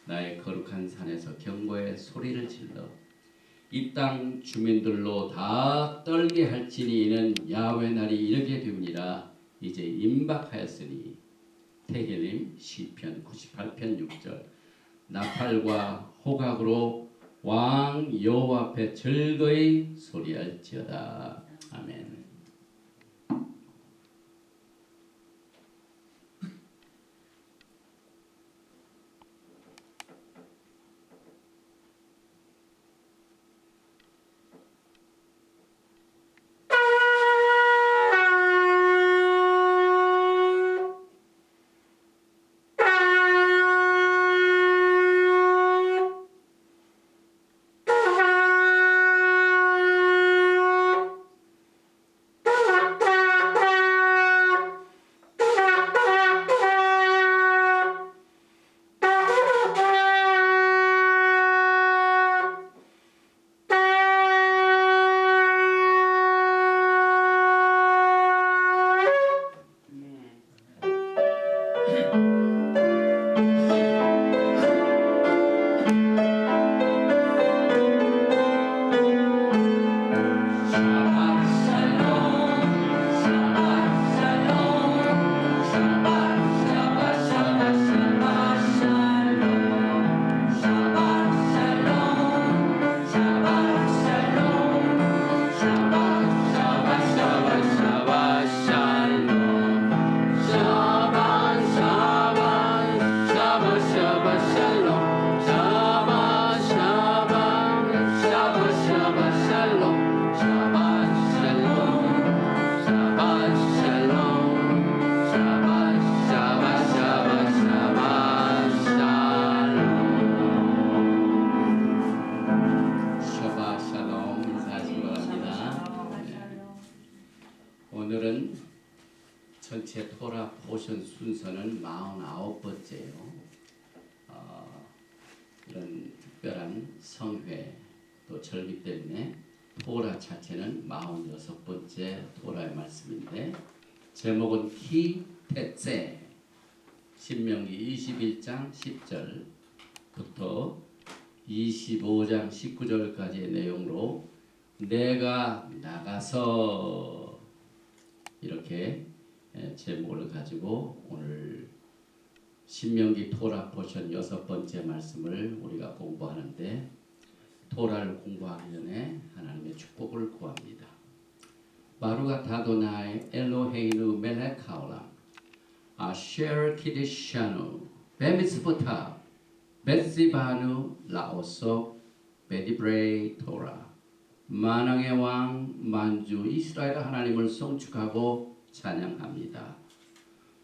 나의 거룩한 산에서 경고의 소리를 질러 이 땅 주민들로 다 떨게 할지니 이는 야훼 날이 이르게 되니라. 이제 임박하였으니. 테힐림 시편 98편 6절. 나팔과 호각으로 왕 여호와 앞에 즐거이 소리할지어다. 아멘. 오늘은 전체 토라 포션 순서는 49번째예요. 이런 특별한 성회 또 절기 때문에 토라 자체는 46번째 토라의 말씀인데 제목은 키테세 신명기 21장 10절부터 25장 19절까지의 내용으로 내가 나가서 이렇게 제목을 가지고 오늘 신명기 토라 포션 6번째 말씀을 우리가 공부하는데 토라를 공부하기 전에 하나님의 축복을 구합니다. 바루가 다도나이 엘로헤이누 멜렉 하올람 아셰르 키디샤누 베미스부타 베시바누 라오소 베디브레이 토라 만왕의 왕 만주 이스라엘 하나님을 송축하고 찬양합니다.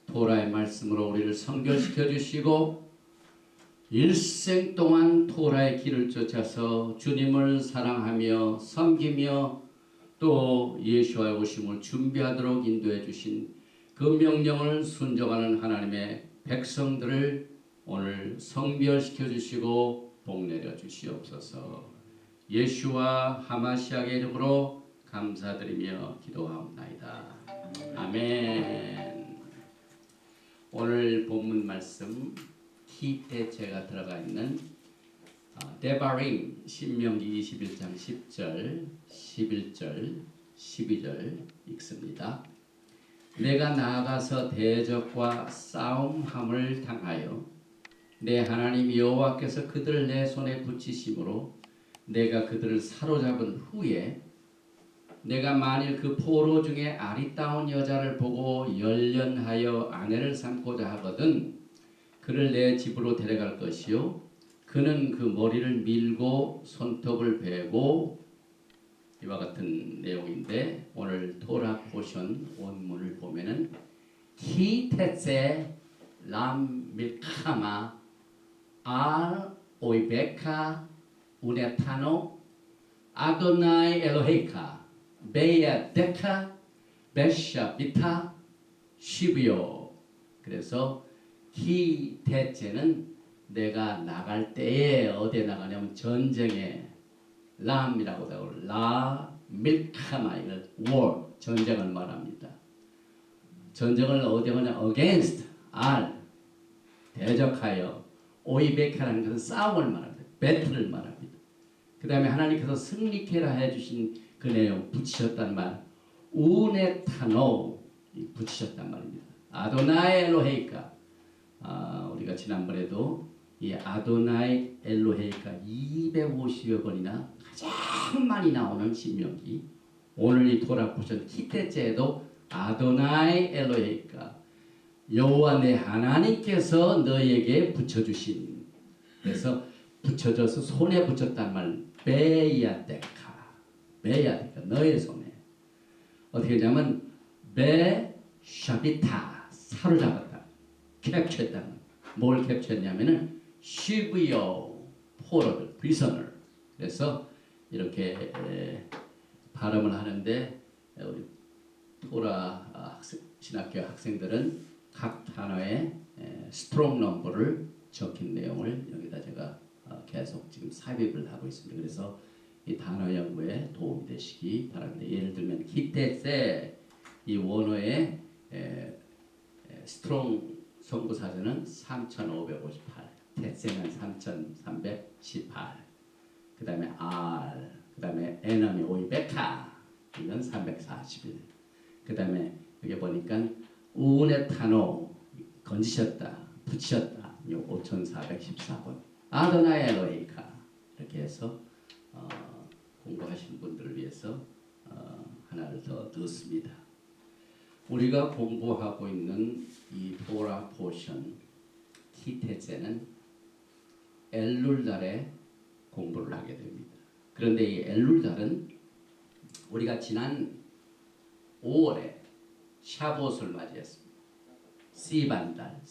토라의 말씀으로 우리를 성결시켜 주시고 일생 동안 토라의 길을 쫓아서 주님을 사랑하며 섬기며 또 예수와의 오심을 준비하도록 인도해 주신 그 명령을 순종하는 하나님의 백성들을 오늘 성별시켜 주시고 복내려 주시옵소서. 예수와 하마시아의 이름으로 감사드리며 기도하옵나이다. 아멘. 오늘 본문 말씀 키테체가 들어가 있는 데바림 신명기 21장 10절, 11절, 12절 읽습니다. 내가 나아가서 대적과 싸움함을 당하여 내 하나님 여호와께서 그들을 내 손에 붙이심으로 내가 그들을 사로잡은 후에 내가 만일 그 포로 중에 아리따운 여자를 보고 열련하여 아내를 삼고자 하거든 그를 내 집으로 데려갈 것이요 그는 그 머리를 밀고 손톱을 베고 이와 같은 내용인데 오늘 토라 포션 원문을 보면은 키테세 람 밀카마 알 오이베카 우네타노 아도나이 엘로헤이카 베야데카 베샤비타 시비오. 그래서 키테체는 내가 나갈 때에 어디에 나가냐면 전쟁에 람이라고 하고 라 밀카마 이걸 war 전쟁을 말합니다. 전쟁을 어디에 하냐 against 알 대적하여 오이베카라는 것은 싸움을 말합니다. 배틀을 말합니다. 그 다음에 하나님께서 승리케라 해주신 그 내용 붙이셨단 말 우네타노 붙이셨단 말입니다. 아도나이 엘로헤이카 우리가 지난번에도 이 아도나이 엘로헤이카 250여 번이나 가장 많이 나오는 신명기 오늘 이 토라 포션 히데째에도 아도나이 엘로헤이카 여호와 내 하나님께서 너에게 붙여주신 그래서 붙여져서 손에 붙였단 말 베야데카 베야데카 너의 손에 어떻게 하냐면 베 샤비타 사로잡았다 캡처했다 뭘 캡처했냐면은 시브요 포로들 프리서널 그래서 이렇게 발음을 하는데 우리 토라 신학교 학생들은 각 단어에 스트롱 넘버를 적힌 내용을 여기다 제가 계속 지금 삽입을 하고 있습니다. 그래서 이 단어 연구에 도움이 되시기 바랍니다. 예를 들면 히테세 이 원어의 스트롱 성구사전은 3558, 테세는 3318, 그 다음에 R, 그 다음에 에너미 오이베카 이건 341, 그 다음에 여기 보니까 우네타노 건지셨다, 붙이셨다 5414번 아도나이 엘로헤이카 이렇게 해서 공부하신 분들을 위해서 하나를 더 넣었습니다. 우리가 공부하고 있는 이 토라 포션 키테제는 엘룰달에 공부를 하게 됩니다. 그런데 이 엘룰달은 우리가 지난 5월에 샤봇을 맞이했습니다. 시반달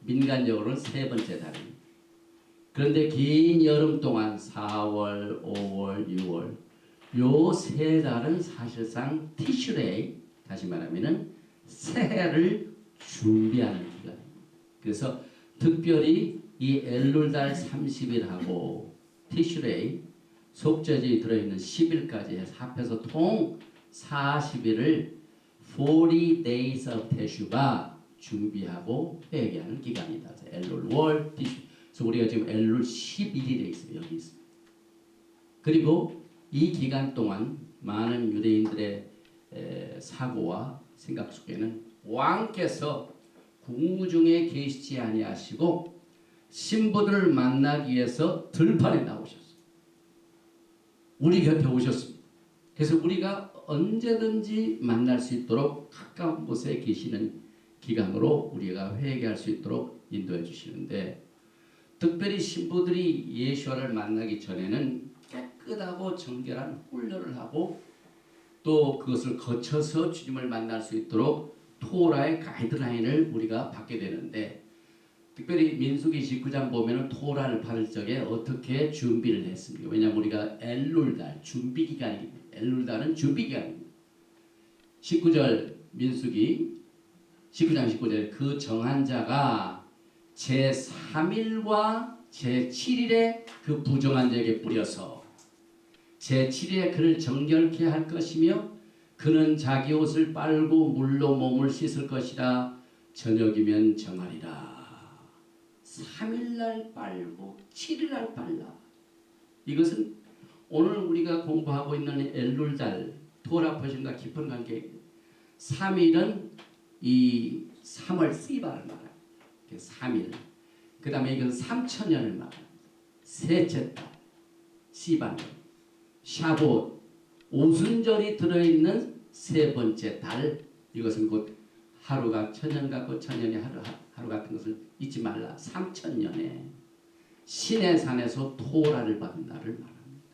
민간적으로는 세 번째 달입니다. 그런데 긴 여름 동안 4월, 5월, 6월 요 세 달은 사실상 티슈레이 다시 말하면은 새해를 준비하는 기간입니다. 그래서 특별히 이 엘룰달 30일하고 티슈레이 속죄지 들어있는 10일까지 해서 합해서 통 40일을 40 days of 테슈바 준비하고 회개하는 기간이다. 엘룰 월 티슈. 그래서 우리가 지금 엘룰 11일에 있어요. 여기 있습니다. 그리고 이 기간 동안 많은 유대인들의 사고와 생각 속에는 왕께서 궁중에 계시지 아니하시고 신부들을 만나기 위해서 들판에 나오셨어요. 우리 곁에 오셨습니다. 그래서 우리가 언제든지 만날 수 있도록 가까운 곳에 계시는 기간으로 우리가 회개할 수 있도록 인도해 주시는데 특별히 신부들이 예수와를 만나기 전에는 깨끗하고 정결한 훈련을 하고 또 그것을 거쳐서 주님을 만날 수 있도록 토라의 가이드라인을 우리가 받게 되는데 특별히 민수기 19장 보면은 토라를 받을 적에 어떻게 준비를 했습니까? 왜냐하면 우리가 엘룰달 준비 기간입니다. 엘룰달은 준비 기간입니다. 19절 민수기 19장 19절 그 정한 자가 제3일과 제7일에 그 부정한 자에게 뿌려서 제7일에 그를 정결케 할 것이며 그는 자기 옷을 빨고 물로 몸을 씻을 것이라 저녁이면 정하리라. 3일날 빨고 7일날 빨라. 이것은 오늘 우리가 공부하고 있는 엘룰달 토라 포션과 깊은 관계입니다. 3일은 이 3월 시바를 말합니다. 3일. 그 다음에 이건 3천년을 말합니다. 셋째 달 시바는 샤봇 오순절이 들어있는 세 번째 달 이것은 곧 하루가 천년 같고 천년이 하루 같은 것을 잊지 말라. 3천년에 신의 산에서 토라를 받은 날을 말합니다.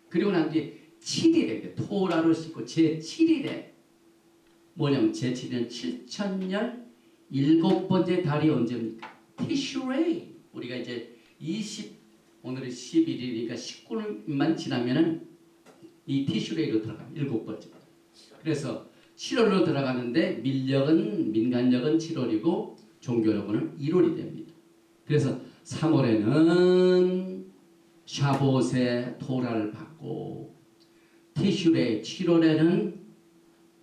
그리고 난 뒤에 7일에 토라를 싣고 제7일에 뭐냐면 제7일은 7천년 일곱 번째 달이 언제입니까? 티슈레이. 우리가 이제 오늘이 11일이니까 19일만 지나면은 이 티슈레이로 들어갑니다. 일곱 번째. 그래서 7월로 들어가는데 민간력은 7월이고 종교력은 1월이 됩니다. 그래서 3월에는 샤봇의 토라를 받고 티슈레이 7월에는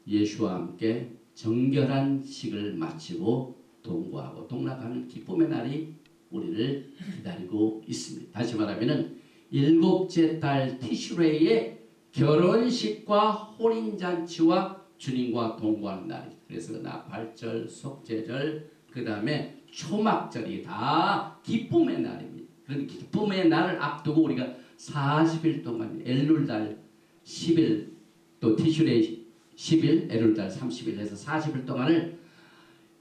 예수와 함께 정결한 식을 마치고 동거하고 동락하는 기쁨의 날이 우리를 기다리고 있습니다. 다시 말하면은 일곱째 달 티슈레이의 결혼식과 혼인잔치와 주님과 동거하는 날이죠. 그래서 나팔절, 속죄절, 그 다음에 초막절이 다 기쁨의 날입니다. 그런 기쁨의 날을 앞두고 우리가 40일 동안 엘룰달 10일 또 티슈레이 10일 엘룰달 30일 해서 40일 동안을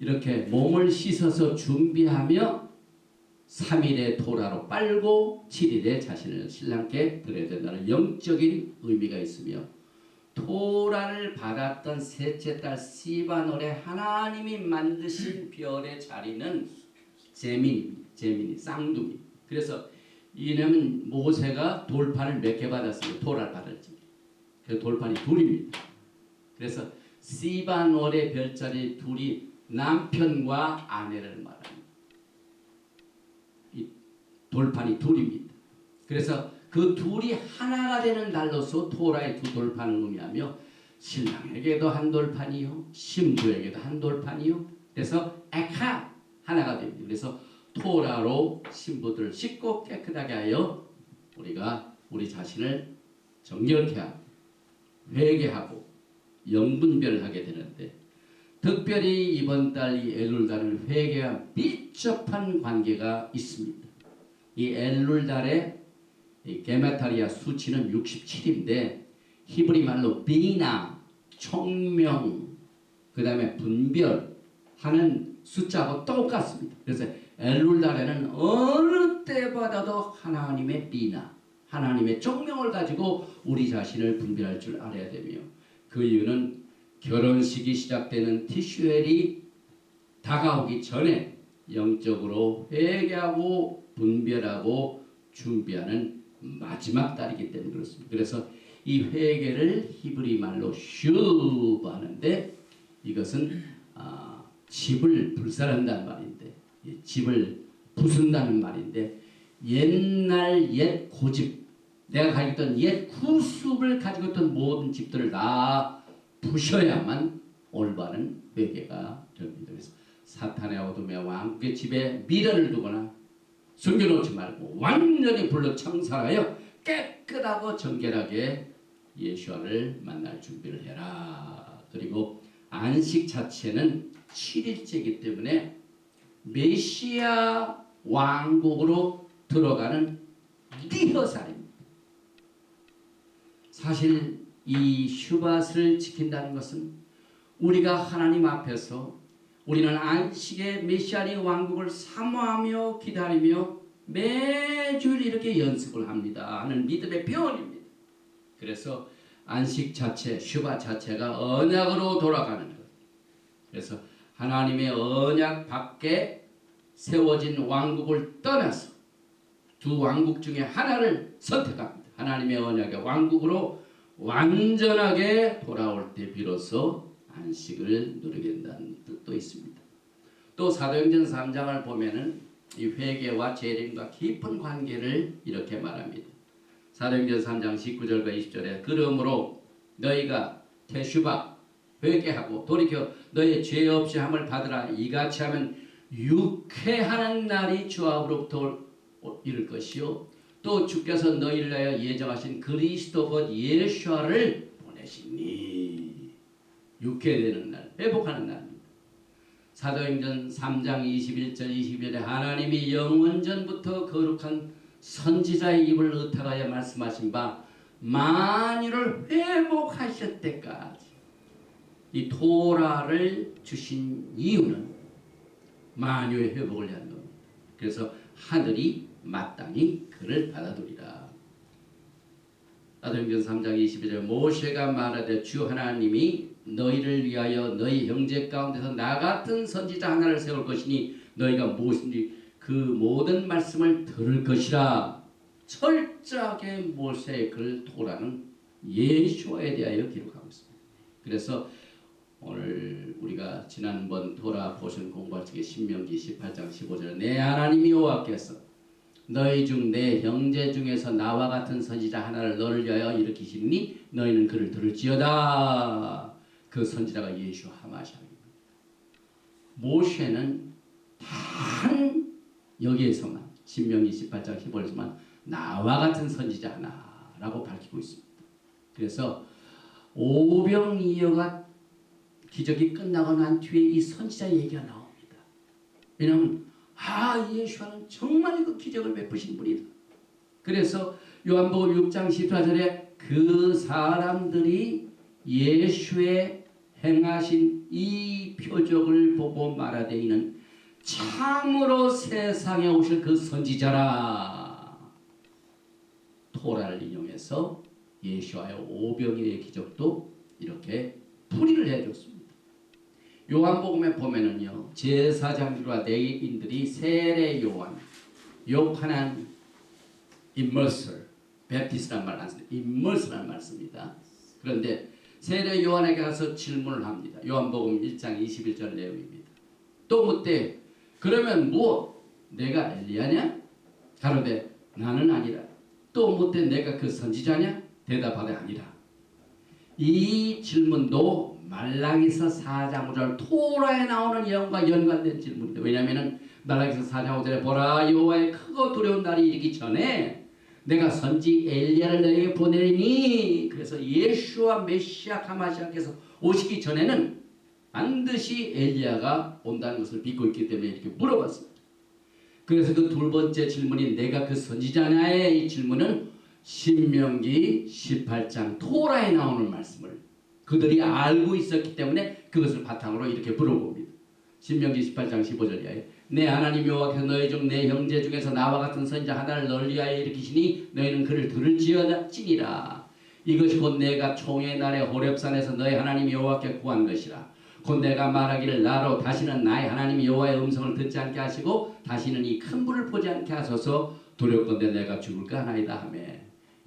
이렇게 몸을 씻어서 준비하며 3일의 토라로 빨고 7일에 자신을 신랑께 드려야 된다는 영적인 의미가 있으며 토라를 받았던 셋째 달 시바놀에 하나님이 만드신 별의 자리는 제민이 쌍둥이. 그래서 이는 모세가 돌판을 몇 개 받았어요. 토라를 받았지. 그 돌판이 둘입니다. 그래서 시바놀의 별자리 둘이 남편과 아내를 말합니다. 이 돌판이 둘입니다. 그래서 그 둘이 하나가 되는 날로서 토라의 두 돌판을 의미하며 신랑에게도 한 돌판이요, 신부에게도 한 돌판이요. 그래서 에카 하나가 됩니다. 그래서 토라로 신부들을 씻고 깨끗하게 하여 우리가 우리 자신을 정결케 하고 회개하고 영분별하게 되는데 특별히 이번 달 이 엘룰달은 회개와 밀접한 관계가 있습니다. 이 엘룰달의 이 게마타리아 수치는 67인데 히브리 말로 비나, 총명, 그 다음에 분별하는 숫자하고 똑같습니다. 그래서 엘룰달에는 어느 때보다도 하나님의 비나, 하나님의 총명을 가지고 우리 자신을 분별할 줄 알아야 되며 그 이유는 결혼식이 시작되는 티슈엘이 다가오기 전에 영적으로 회개하고 분별하고 준비하는 마지막 달이기 때문에 그렇습니다. 그래서 이 회개를 히브리 말로 슈브 하는데 이것은 집을 불살한다는 말인데 집을 부순다는 말인데 옛날 옛 고집 내가 가지고 있던 옛 구습을 가지고 있던 모든 집들을 다 부셔야만 올바른 회개가 됩니다. 그래서 사탄의 어둠의 왕국의 집에 미련을 두거나 숨겨놓지 말고 완전히 불러 청산하여 깨끗하고 정결하게 예수와를 만날 준비를 해라. 그리고 안식 자체는 7일째이기 때문에 메시아 왕국으로 들어가는 리허설입니다. 사실 이 슈밧을 지킨다는 것은 우리가 하나님 앞에서 우리는 안식의 메시아의 왕국을 사모하며 기다리며 매주 이렇게 연습을 합니다 하는 믿음의 표현입니다. 그래서 안식 자체, 슈밧 자체가 언약으로 돌아가는 것. 그래서 하나님의 언약 밖에 세워진 왕국을 떠나서 두 왕국 중에 하나를 선택합니다. 하나님의 언약의 왕국으로 완전하게 돌아올 때 비로소 안식을 누리게 된다는 뜻도 있습니다. 또 사도행전 3장을 보면은 이 회개와 재림과 깊은 관계를 이렇게 말합니다. 사도행전 3장 19절과 20절에 그러므로 너희가 테슈바 회개하고 돌이켜 너희 죄 없이 함을 받으라. 이같이 하면 육회하는 날이 주 앞으로부터 이를 것이요 또 주께서 너희를 위하여 예정하신 그리스도 곧 예수아를 보내시니 육회되는 날, 회복하는 날입니다. 사도행전 3장 21절 22절에 하나님이 영원전부터 거룩한 선지자의 입을 의탁하여 말씀하신 바 만유를 회복하실 때까지 이 토라를 주신 이유는 만유의 회복을 위한 겁니다. 그래서 하늘이 마땅히 그를 받아들이라. 사도행전 3장 22절 모세가 말하되 주 하나님이 너희를 위하여 너희 형제 가운데서 나 같은 선지자 하나를 세울 것이니 너희가 무엇인지 그 모든 말씀을 들을 것이라. 철저하게 모세의 글 토라는 예수와에 대하여 기록하고 있습니다. 그래서 오늘 우리가 지난번 토라 포션 공부할 적에 신명기 18장 15절 내 하나님 여호와께서 너희 중 내 형제 중에서 나와 같은 선지자 하나를 너를 위하여 일으키시니 너희는 그를 들을지어다. 그 선지자가 예수 하마샤입니다. 모세는 단 여기에서만 신명기 18장 15절에서만 나와 같은 선지자 하나라고 밝히고 있습니다. 그래서 오병이어가 기적이 끝나고 난 뒤에 이 선지자 얘기가 나옵니다. 왜냐하면 예수와는 정말 그 기적을 베푸신 분이다. 그래서 요한복음 6장 14절에 그 사람들이 예수의 행하신 이 표적을 보고 말하되 이는 참으로 세상에 오실 그 선지자라. 토라를 인용해서 예수와의 오병이어의 기적도 이렇게 풀이를 해줬습니다. 요한복음에 보면은요, 제사장들과 레위인들이 세례 요한, 요하난 임머설, 베프티스라는 말 안 씁니다. 임머설이라는 말 씁니다. 그런데 세례 요한에게 가서 질문을 합니다. 요한복음 1장 21절 내용입니다. 또 묻되 그러면 내가 엘리야냐? 가로되 나는 아니라. 또 묻되 내가 그 선지자냐? 대답하되 아니라. 이 질문도 말라기서 4장 5절 토라에 나오는 예언과 연관된 질문입니다. 왜냐하면 말라기서 4장 5절에 보라 여호와의 크고 두려운 날이 이르기 전에 내가 선지 엘리야를 너에게 보내리니. 그래서 예수와 메시아 가마시아께서 오시기 전에는 반드시 엘리야가 온다는 것을 믿고 있기 때문에 이렇게 물어봤습니다. 그래서 그 두 번째 질문인 내가 그 선지자냐의 이 질문은 신명기 18장 토라에 나오는 말씀을 그들이 알고 있었기 때문에 그것을 바탕으로 이렇게 물어봅니다. 신명기 18장 15절에 내 하나님 여호와께서 너희 중 내 형제 중에서 나와 같은 선지자 하나를 널리 위하여 일으키시니 너희는 그를 들을지어다지니라. 이것이 곧 내가 총회 날에 호렙산에서 너희 하나님 여호와께 구한 것이라. 곧 내가 말하기를 나로 다시는 나의 하나님 여호와의 음성을 듣지 않게 하시고 다시는 이 큰 불을 보지 않게 하소서. 두렵건대 내가 죽을까 하나이다 하며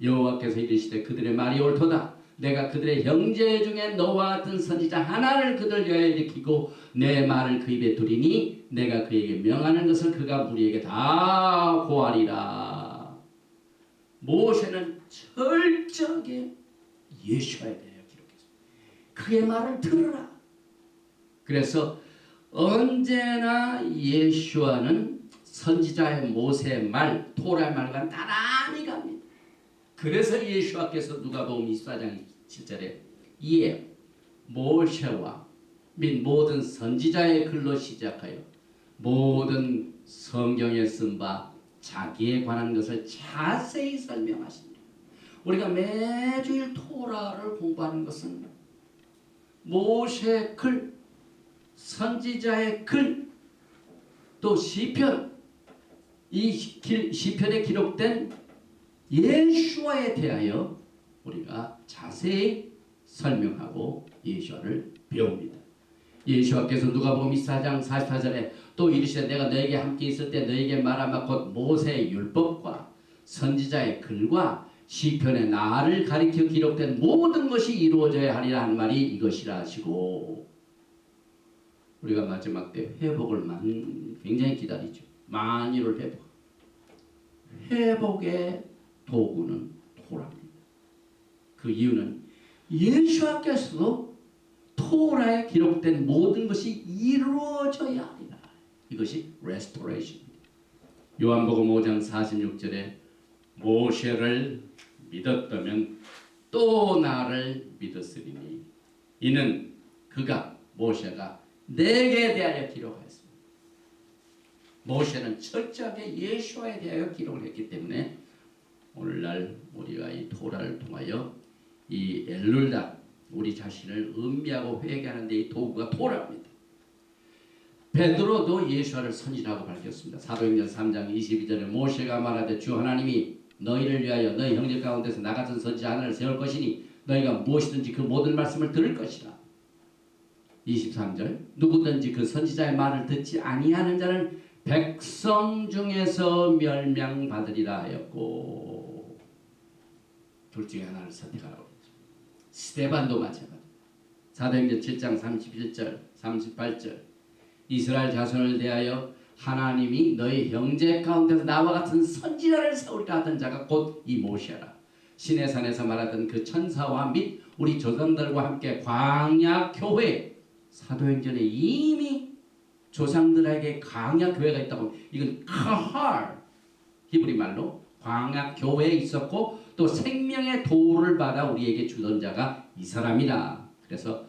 여호와께서 이르시되 그들의 말이 옳도다. 내가 그들의 형제 중에 너와 같은 선지자 하나를 그들 위하여 일으키고 내 말을 그 입에 두리니 내가 그에게 명하는 것을 그가 우리에게 다 고하리라. 모세는 철저하게 예수와에 대하여 기록했습니다. 그의 말을 들으라. 그래서 언제나 예수와는 선지자의 모세의 말, 토라의 말과 나란히 갑니다. 그래서 예수와께서 누가복음 24장 7절에 이에 모세와 및 모든 선지자의 글로 시작하여 모든 성경에 쓴 바 자기에 관한 것을 자세히 설명하십니다. 우리가 매주일 토라를 공부하는 것은 모세의 글, 선지자의 글, 또 시편, 이 시편에 기록된 예수와에 대하여 우리가 자세히 설명하고 예수와를 배웁니다. 예수와께서 누가복음 24장 44절에 또 이르시되 내가 너에게 함께 있을 때 너에게 말하마 곧 모세의 율법과 선지자의 글과 시편의 나를 가리켜 기록된 모든 것이 이루어져야 하리라 한 말이 이것이라 하시고, 우리가 마지막 때 회복을 굉장히 기다리죠. 만유를 회복. 회복의 도구는 토라입니다. 그 이유는 예수께서도 토라에 기록된 모든 것이 이루어져야 하리라. 이것이 restoration입니다. 요한복음 5장 46절에 모세를 믿었다면 또 나를 믿었으리니 이는 그가 모세가 내게 대하여 기록하였습니다. 모세는 철저하게 예수와에 대하여 기록을 했기 때문에 오늘날 우리가 이 토라를 통하여 이 엘룰다 우리 자신을 음미하고 회개하는 데 이 도구가 토라입니다. 베드로도 예수와를 선지자라고 밝혔습니다. 사도행전 3장 22절에 모세가 말하되 주 하나님이 너희를 위하여 너희 형제 가운데서 나 같은 선지자 하나를 세울 것이니 너희가 무엇이든지 그 모든 말씀을 들을 것이라. 23절 누구든지 그 선지자의 말을 듣지 아니하는 자는 백성 중에서 멸망받으리라 하였고, 둘 중에 하나를 선택하라고 했죠. 스데반도 마찬가지. 사도행전 7장 31절 38절 이스라엘 자손을 대하여 하나님이 너희 형제 가운데서 나와 같은 선지자를 세우리라 하던 자가 곧 이 모세라. 시내산에서 말하던 그 천사와 및 우리 조상들과 함께 광야 교회 사도행전에 이미 조상들에게 광야 교회가 있다고. 이건 카할 히브리 말로 광야 교회에 있었고 또 생명의 도를 받아 우리에게 주던 자가 이 사람이다. 그래서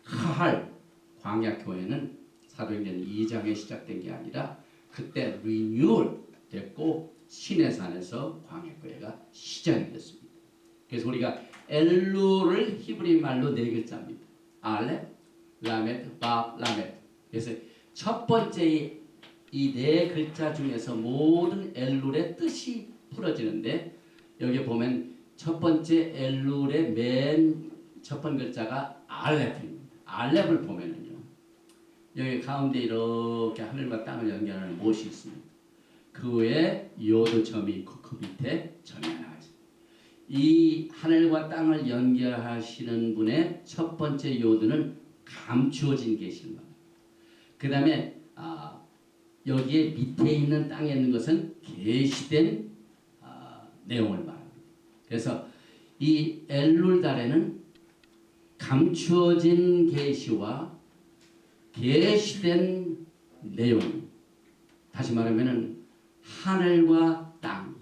카할 광야 교회는 사도행전 2장에 시작된 게 아니라 그때 리뉴얼 됐고 시내산에서 광야 교회가 시작이 됐습니다. 그래서 우리가 엘루를 히브리 말로 네 글자입니다. 알렙, 라메드, 밥, 라메드. 그래서 첫 번째 이 네 글자 중에서 모든 엘룰의 뜻이 풀어지는데 여기 보면 첫 번째 엘룰의 맨 첫 번째 글자가 알렙입니다. 알렙을 보면은요. 여기 가운데 이렇게 하늘과 땅을 연결하는 못이 있습니다. 그 외에 요도점이 있고 그 밑에 점이 하나 있습니다. 이 하늘과 땅을 연결하시는 분의 첫 번째 요도는 감추어진 계시는 그 다음에 여기에 밑에 있는 땅에 있는 것은 계시된 내용을 말합니다. 그래서 이 엘룰달에는 감추어진 계시와 계시된 내용, 다시 말하면은 하늘과 땅,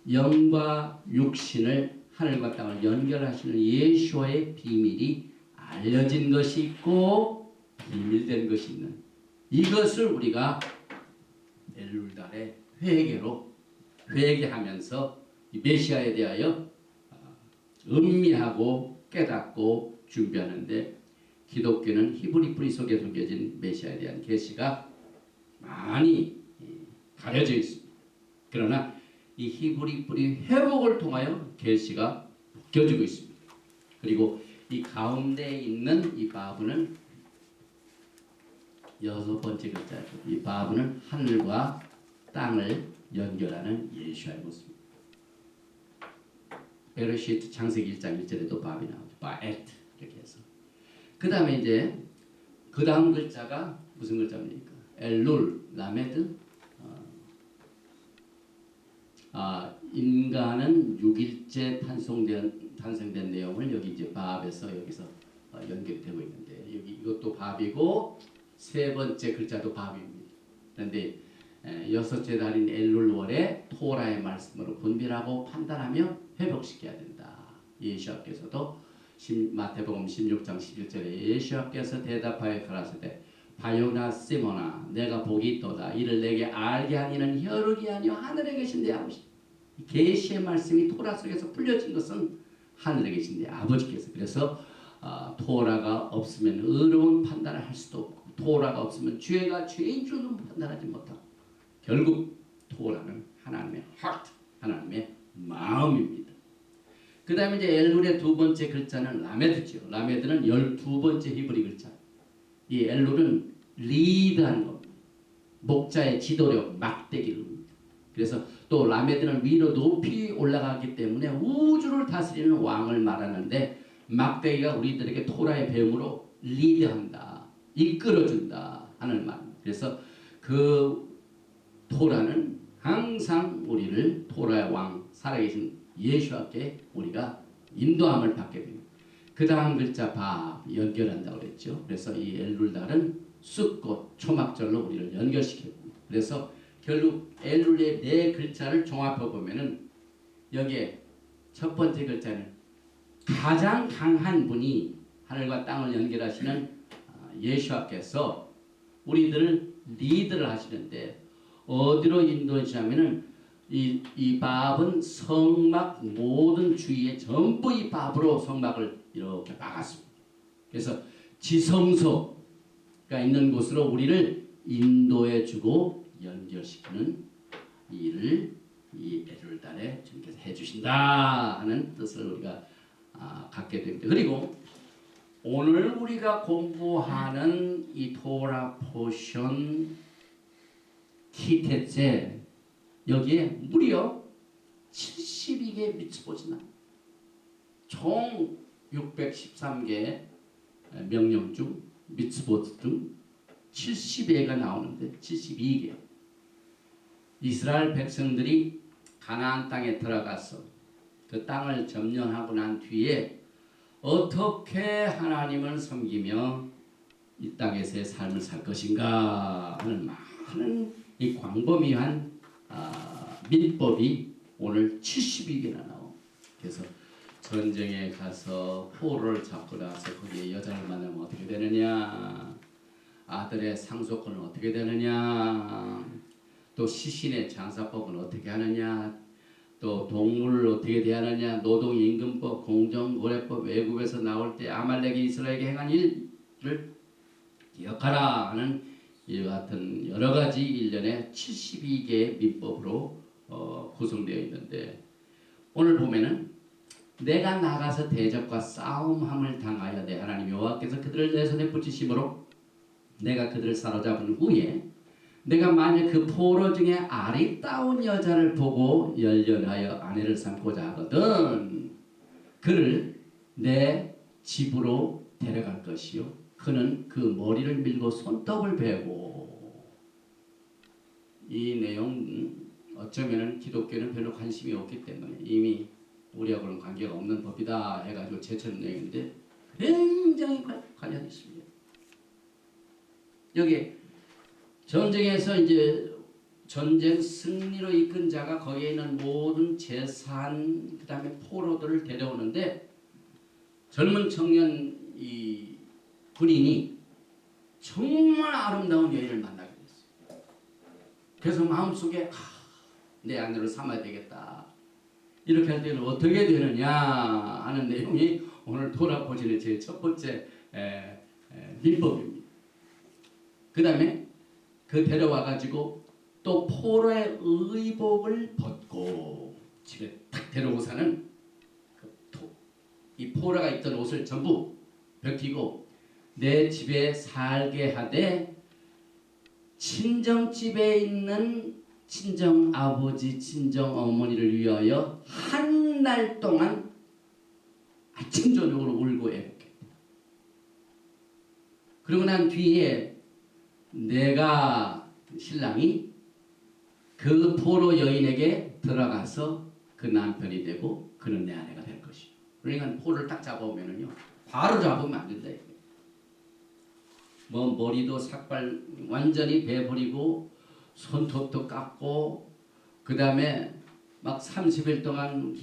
영과 육신을 하늘과 땅을 연결하시는 예수와의 비밀이 알려진 것이 있고 비밀된 것이 있는 이것을 우리가 엘룰달의 회개하면서 이 메시아에 대하여 음미하고 깨닫고 준비하는데 기독교는 히브리 뿌리 속에 숨겨진 메시아에 대한 계시가 많이 가려져 있습니다. 그러나 이 히브리 뿌리 회복을 통하여 계시가 벗겨지고 있습니다. 그리고 이 가운데 있는 이 바브는 여섯 번째 글자죠. 이 바브는 하늘과 땅을 연결하는 예수의 모습입니다. 베르시트 창세기 1장 1절에도 바비 나오죠. 바에트 이렇게 해서. 그 다음에 이제 그 다음 글자가 무슨 글자입니까? 엘룰, 라메드. 인간은 6일째 탄생된 내용을 여기 이제 바브에서 여기서 연결되고 있는데 여기 이것도 바비고 세 번째 글자도 바비입니다. 그런데 여섯째 달인 엘룰월에 토라의 말씀으로 분별하고 판단하며 회복시켜야 된다. 예수께서도 마태복음 16장 11절에 예수께서 대답하여 가라사대 바요나 시모나 내가 복이 있도다. 이를 내게 알게 하니는 혈육이 아니요 하늘에 계신 내 아버지. 계시의 말씀이 토라 속에서 풀려진 것은 하늘에 계신 내 아버지께서. 그래서 토라가 없으면 의로운 판단을 할 수도 없고 토라가 없으면 죄가 죄인 줄은 판단하지 못하고 결국 토라는 하나님의 heart, 하나님의 마음입니다. 그 다음에 이제 엘룰의 두 번째 글자는 라메드죠. 라메드는 12번째 히브리 글자. 이 엘룰은 리드하는 겁니다. 목자의 지도력, 막대기를. 그래서 또 라메드는 위로 높이 올라가기 때문에 우주를 다스리는 왕을 말하는데 막대기가 우리들에게 토라의 배움으로 리드한다, 이끌어준다 하는 말입니다. 그래서 그 토라는 항상 우리를 토라의 왕, 살아계신 예수께 우리가 인도함을 받게 됩니다. 그 다음 글자 바 연결한다고 그랬죠. 그래서 이 엘룰달은 숫꽃, 초막절로 우리를 연결시켜요. 그래서 결국 엘룰의 네 글자를 종합해 보면은 여기에 첫 번째 글자는 가장 강한 분이 하늘과 땅을 연결하시는 예수께서 우리들을 리드를 하시는데 어디로 인도하시냐면은 이 밥은 성막 모든 주위에 전부 이 밥으로 성막을 이렇게 막았습니다. 그래서 지성소가 있는 곳으로 우리를 인도해 주고 연결시키는 일을 이 엘룰달에 주님께서 해주신다 하는 뜻을 우리가 갖게 됩니다. 그리고 오늘 우리가 공부하는 이 토라 포션 키테제 여기에 무려 72개의 미tzvot이 나옵니다. 총 613개의 명령 중 미tzvot 등 70개가 나오는데 72개. 이스라엘 백성들이 가나안 땅에 들어가서 그 땅을 점령하고 난 뒤에 어떻게 하나님을 섬기며 이 땅에서의 삶을 살 것인가 하는 많은 이 광범위한 민법이 오늘 70일이나 나오. 그래서 전쟁에 가서 포로를 잡고 나서 거기에 여자를 만나면 어떻게 되느냐, 아들의 상속권은 어떻게 되느냐, 또 시신의 장사법은 어떻게 하느냐, 또 동물을 어떻게 대하느냐, 노동임금법, 공정거래법, 외국에서 나올 때 아말렉이 이스라엘에게 행한 일을 기억하라 하는 이와 같은 여러 가지 일련의 72개의 민법으로 구성되어 있는데, 오늘 보면은 내가 나가서 대적과 싸움함을 당하여 내 하나님 여호와께서 그들을 내 손에 붙이심으로 내가 그들을 사로잡은 후에 내가 만약 그 포로 중에 아리따운 여자를 보고 열렬하여 아내를 삼고자 하거든 그를 내 집으로 데려갈 것이요 그는 그 머리를 밀고 손톱을 베고. 이 내용 어쩌면은 기독교는 별로 관심이 없기 때문에 이미 우리하고는 관계가 없는 법이다 해가지고 제쳐놓은 내용인데 굉장히 관련이 있습니다. 여기 전쟁에서 이제 전쟁 승리로 이끈 자가 거기에 있는 모든 재산, 그 다음에 포로들을 데려오는데 젊은 청년 이 군인이 정말 아름다운 여인을 만나게 됐어요. 그래서 마음속에 내 아내를 삼아야 되겠다. 이렇게 할 때는 어떻게 되느냐 하는 내용이 오늘 토라포진의 제 첫 번째 민법입니다. 그 다음에 그 데려와 가지고 또 포로의 의복을 벗고 집에 딱 데려오고서는 이 포로가 입던 옷을 전부 벗기고 내 집에 살게 하되 친정집에 있는 친정 아버지, 친정 어머니를 위하여 한 달 동안 아침 저녁으로 울고 애곡했다. 그러고 난 뒤에 내가 신랑이 그 포로 여인에게 들어가서 그 남편이 되고 그는 내 아내가 될 것이요. 그러니까 포로를 딱 잡아오면은요, 바로 잡으면 안 된다. 뭐 머리도 삭발 완전히 베버리고 손톱도 깎고 그 다음에 막 30일 동안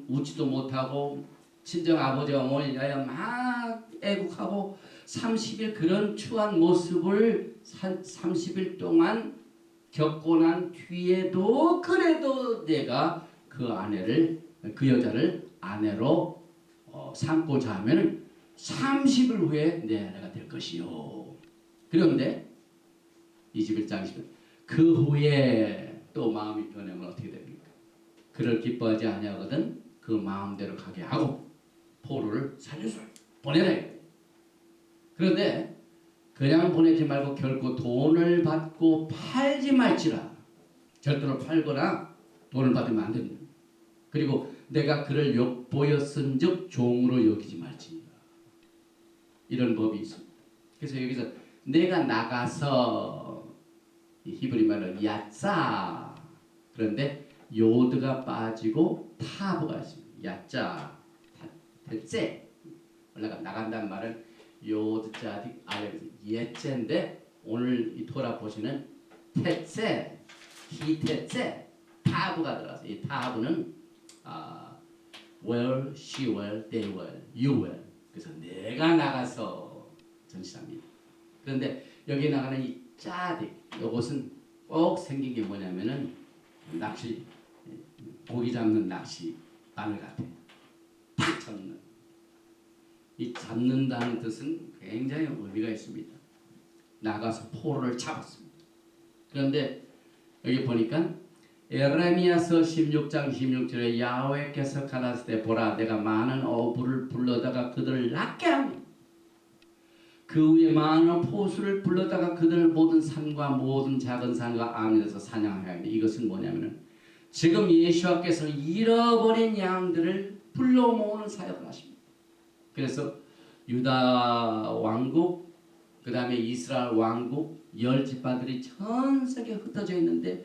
웃지도 못하고 친정 아버지 어머니 위하여 막 애국하고 30일 그런 추한 모습을 30일 동안 겪고 난 뒤에도 그래도 내가 그 아내를 그 여자를 아내로 삼고자 하면 30일 후에 내 아내가 될 것이요. 그런데 21장 10절 그 후에 또 마음이 변하면 어떻게 됩니까? 그를 기뻐하지 아니하거든 그 마음대로 가게 하고 포로를 살려서 보내라. 그런데 그냥 보내지 말고 결코 돈을 받고 팔지 말지라. 절대로 팔거나 돈을 받으면 안 됩니다. 그리고 내가 그를 욕보였은즉 종으로 여기지 말지니라. 이런 법이 있습니다. 그래서 여기서 내가 나가서 히브리 말로 야짜 그런데 요드가 빠지고 타브가 있습니다. 야짜 대째 올라가 나간다는 말은 요드자디 아래에서 예째인데 오늘 이 토라 보시는 태째 히태째 타브가 들어가서 이 타브는 well, she well, they well, you well. 그래서 내가 나가서 전시합니다. 그런데 여기 나가는 이 짜디 이것은 꼭 생긴 게 뭐냐면은 낚시 고기 잡는 낚시 바늘 같아요. 탁 잡는. 이 잡는다는 뜻은 굉장히 의미가 있습니다. 나가서 포로를 잡았습니다. 그런데 여기 보니까 에레미야서 16장 16절에 야훼께서 가라사대 때 보라 내가 많은 어부를 불러다가 그들을 낚게 하며 그 위에 많은 포수를 불러다가 그들 모든 산과 모든 작은 산과 아미에서 사냥하여. 이것은 뭐냐면은 지금 예수와께서 잃어버린 양들을 불러 모으는 사역을 하십니다. 그래서 유다 왕국 그 다음에 이스라엘 왕국 10지파들이 전 세계에 흩어져 있는데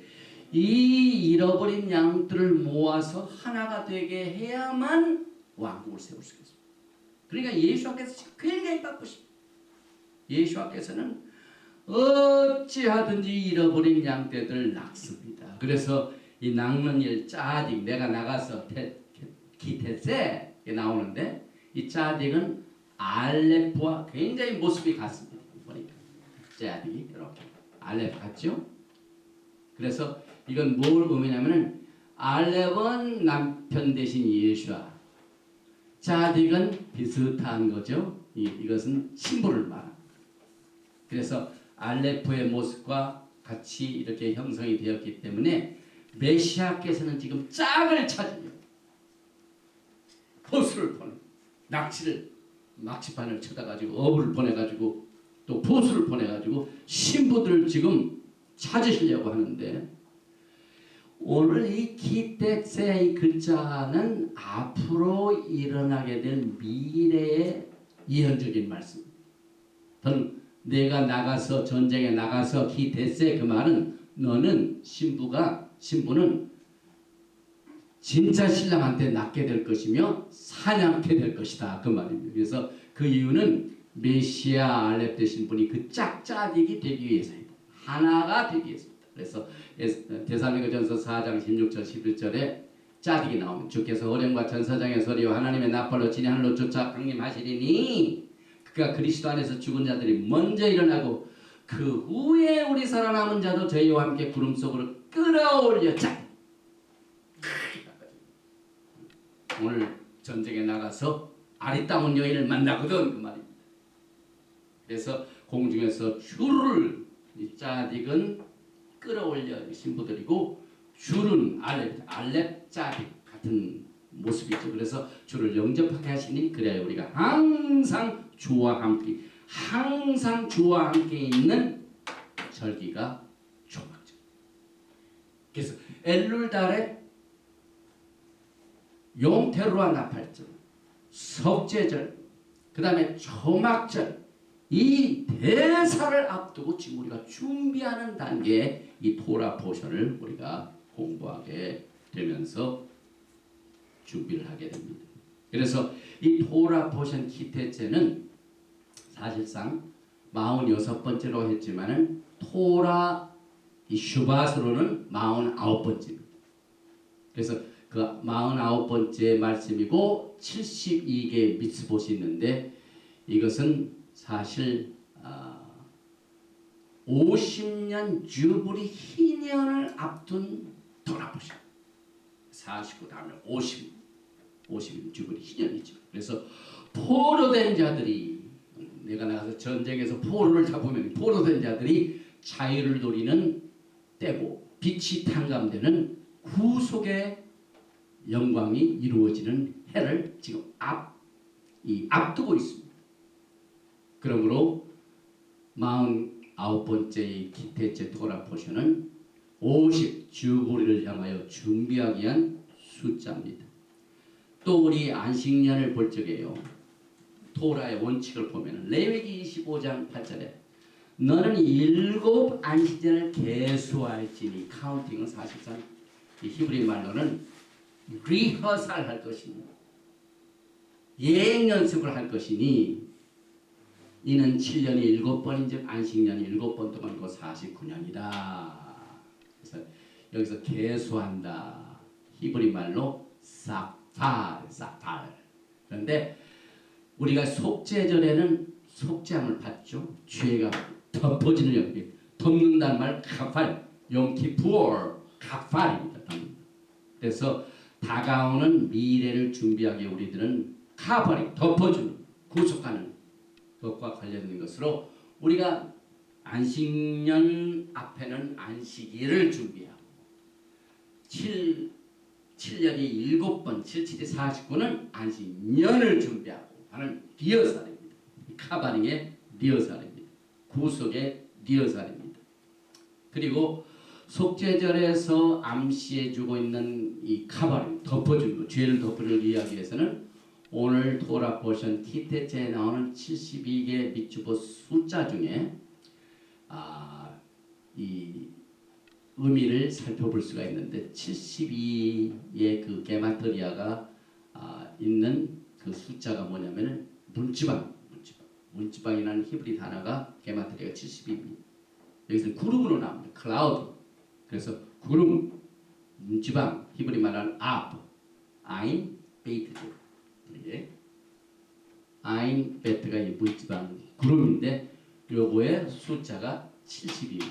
이 잃어버린 양들을 모아서 하나가 되게 해야만 왕국을 세울 수 있습니다. 그러니까 예수께서 굉장히 바쁘십니다. 예수께서는 어찌하든지 잃어버린 양떼들 낚습니다. 그래서 이 낚는 일 짜딕, 내가 나가서 기테세에 나오는데 이 짜딕은 알렙과 굉장히 모습이 같습니다. 보니까 짜딕이 이렇게 알렙 같죠? 그래서 이건 뭘 의미냐면은 알렙은 남편 대신 예수와 짜딕은 비슷한 거죠. 이것은 신부를 말합니다. 그래서 알레프의 모습과 같이 이렇게 형성이 되었기 때문에 메시아께서는 지금 짝을 찾으려 포수를 보내 낚시판을 쳐다가지고 어부를 보내가지고 또 포수를 보내가지고 신부들을 지금 찾으시려고 하는데 오늘 이 기대세의 글자는 앞으로 일어나게 될 미래의 예언적인 말씀입니다. 내가 나가서 전쟁에 나가서 기대세 그 말은 너는 신부는 진짜 신랑한테 낳게 될 것이며 사냥케 될 것이다 그 말입니다. 그래서 그 이유는 메시아 알렙 되신 분이 그 짝짝이기 되기 위해서입니다. 하나가 되기 위해서입니다. 그래서 데살로니가전서 4장 16절 11절에 짝이 나오면 주께서 어령과 전사장의 소리와 하나님의 나팔로 진이 하늘로 쫓아 강림하시리니 그가 그리스도 안에서 죽은 자들이 먼저 일어나고 그 후에 우리 살아남은 자도 저희와 함께 구름 속으로 끌어올려 짝. 오늘 전쟁에 나가서 아리따운 여인을 만나거든 그 말입니다. 그래서 공중에서 줄을 이 짜딕은 끌어올려 신부들이고 줄은 알렙 짜딕 같은 모습이죠. 그래서 주를 영접하게 하시니 그래야 우리가 항상 주와 함께 있는 절기가 초막절. 그래서 엘룰달에 용태루와 나팔절, 석제절, 그 다음에 초막절 이 대사를 앞두고 지금 우리가 준비하는 단계에 이 토라 포션을 우리가 공부하게 되면서 준비를 하게 됩니다. 그래서 이 토라 포션 기태제는 사실상 46번째로 했지만은 토라 이 슈바스로는 49번째입니다. 그래서 그 49번째 말씀이고 72개 미tzvot이 있는데 이것은 사실 50년 주불이 희년을 앞둔 토라 포션 49 다음에 50년 주불이 희년이죠. 그래서 포로된 자들이 내가 나가서 전쟁에서 포로를 잡으면 포로된 자들이 자유를 누리는 때고 빛이 탕감되는 구속의 영광이 이루어지는 해를 지금 앞두고 있습니다. 그러므로 49번째의 기태제 토라 포션은 50 주보리를 향하여 준비하기 위한 숫자입니다. 또 우리 안식년을 볼 적에요. 토라의 원칙을 보면 레위기 25장 8절에 너는 7 안식년을 계수할지니 카운팅은 사실상 이 히브리 말로는 리허설 할 것이니 예행 연습을 할 것이니 이는 7년이 7번인즉 안식년이 7번 동안 그 49년이다. 그래서 여기서 계수한다. 히브리 말로 사팔. 그런데 우리가 속죄절에는 속죄함을 받죠. 죄가 덮어지는 여기 덮는다는 말 카팔 용키푸어 카팔입니다. 그래서 다가오는 미래를 준비하기 우리들은 카팔이 덮어주는 구속하는 것과 관련된 것으로 우리가 안식년 앞에는 안식일을 준비하고 7년이 7번 77이 49는 안식년을 준비하고 하는 리허설입니다. 카바링의 리허설입니다. 구속의 리허설입니다. 그리고 속죄절에서 암시해주고 있는 이 카바링 덮어주는 것, 죄를 덮어주기 위해서는 오늘 토라 포션 키테체에 나오는 72개 미tzvot 숫자 중에 이 의미를 살펴볼 수가 있는데 72의 그 게마트리아가 있는 그 숫자가 뭐냐면은 문지방 문지방이라는 히브리 단어가 게마트리아가 70입니다. 여기서는 구름으로 나옵니다. 클라우드. 그래서 구름, 문지방, 히브리 말하는 아브, 아인, 베이트죠. 예. 아인, 베트가 이 문지방 구름인데 요거의 숫자가 70입니다.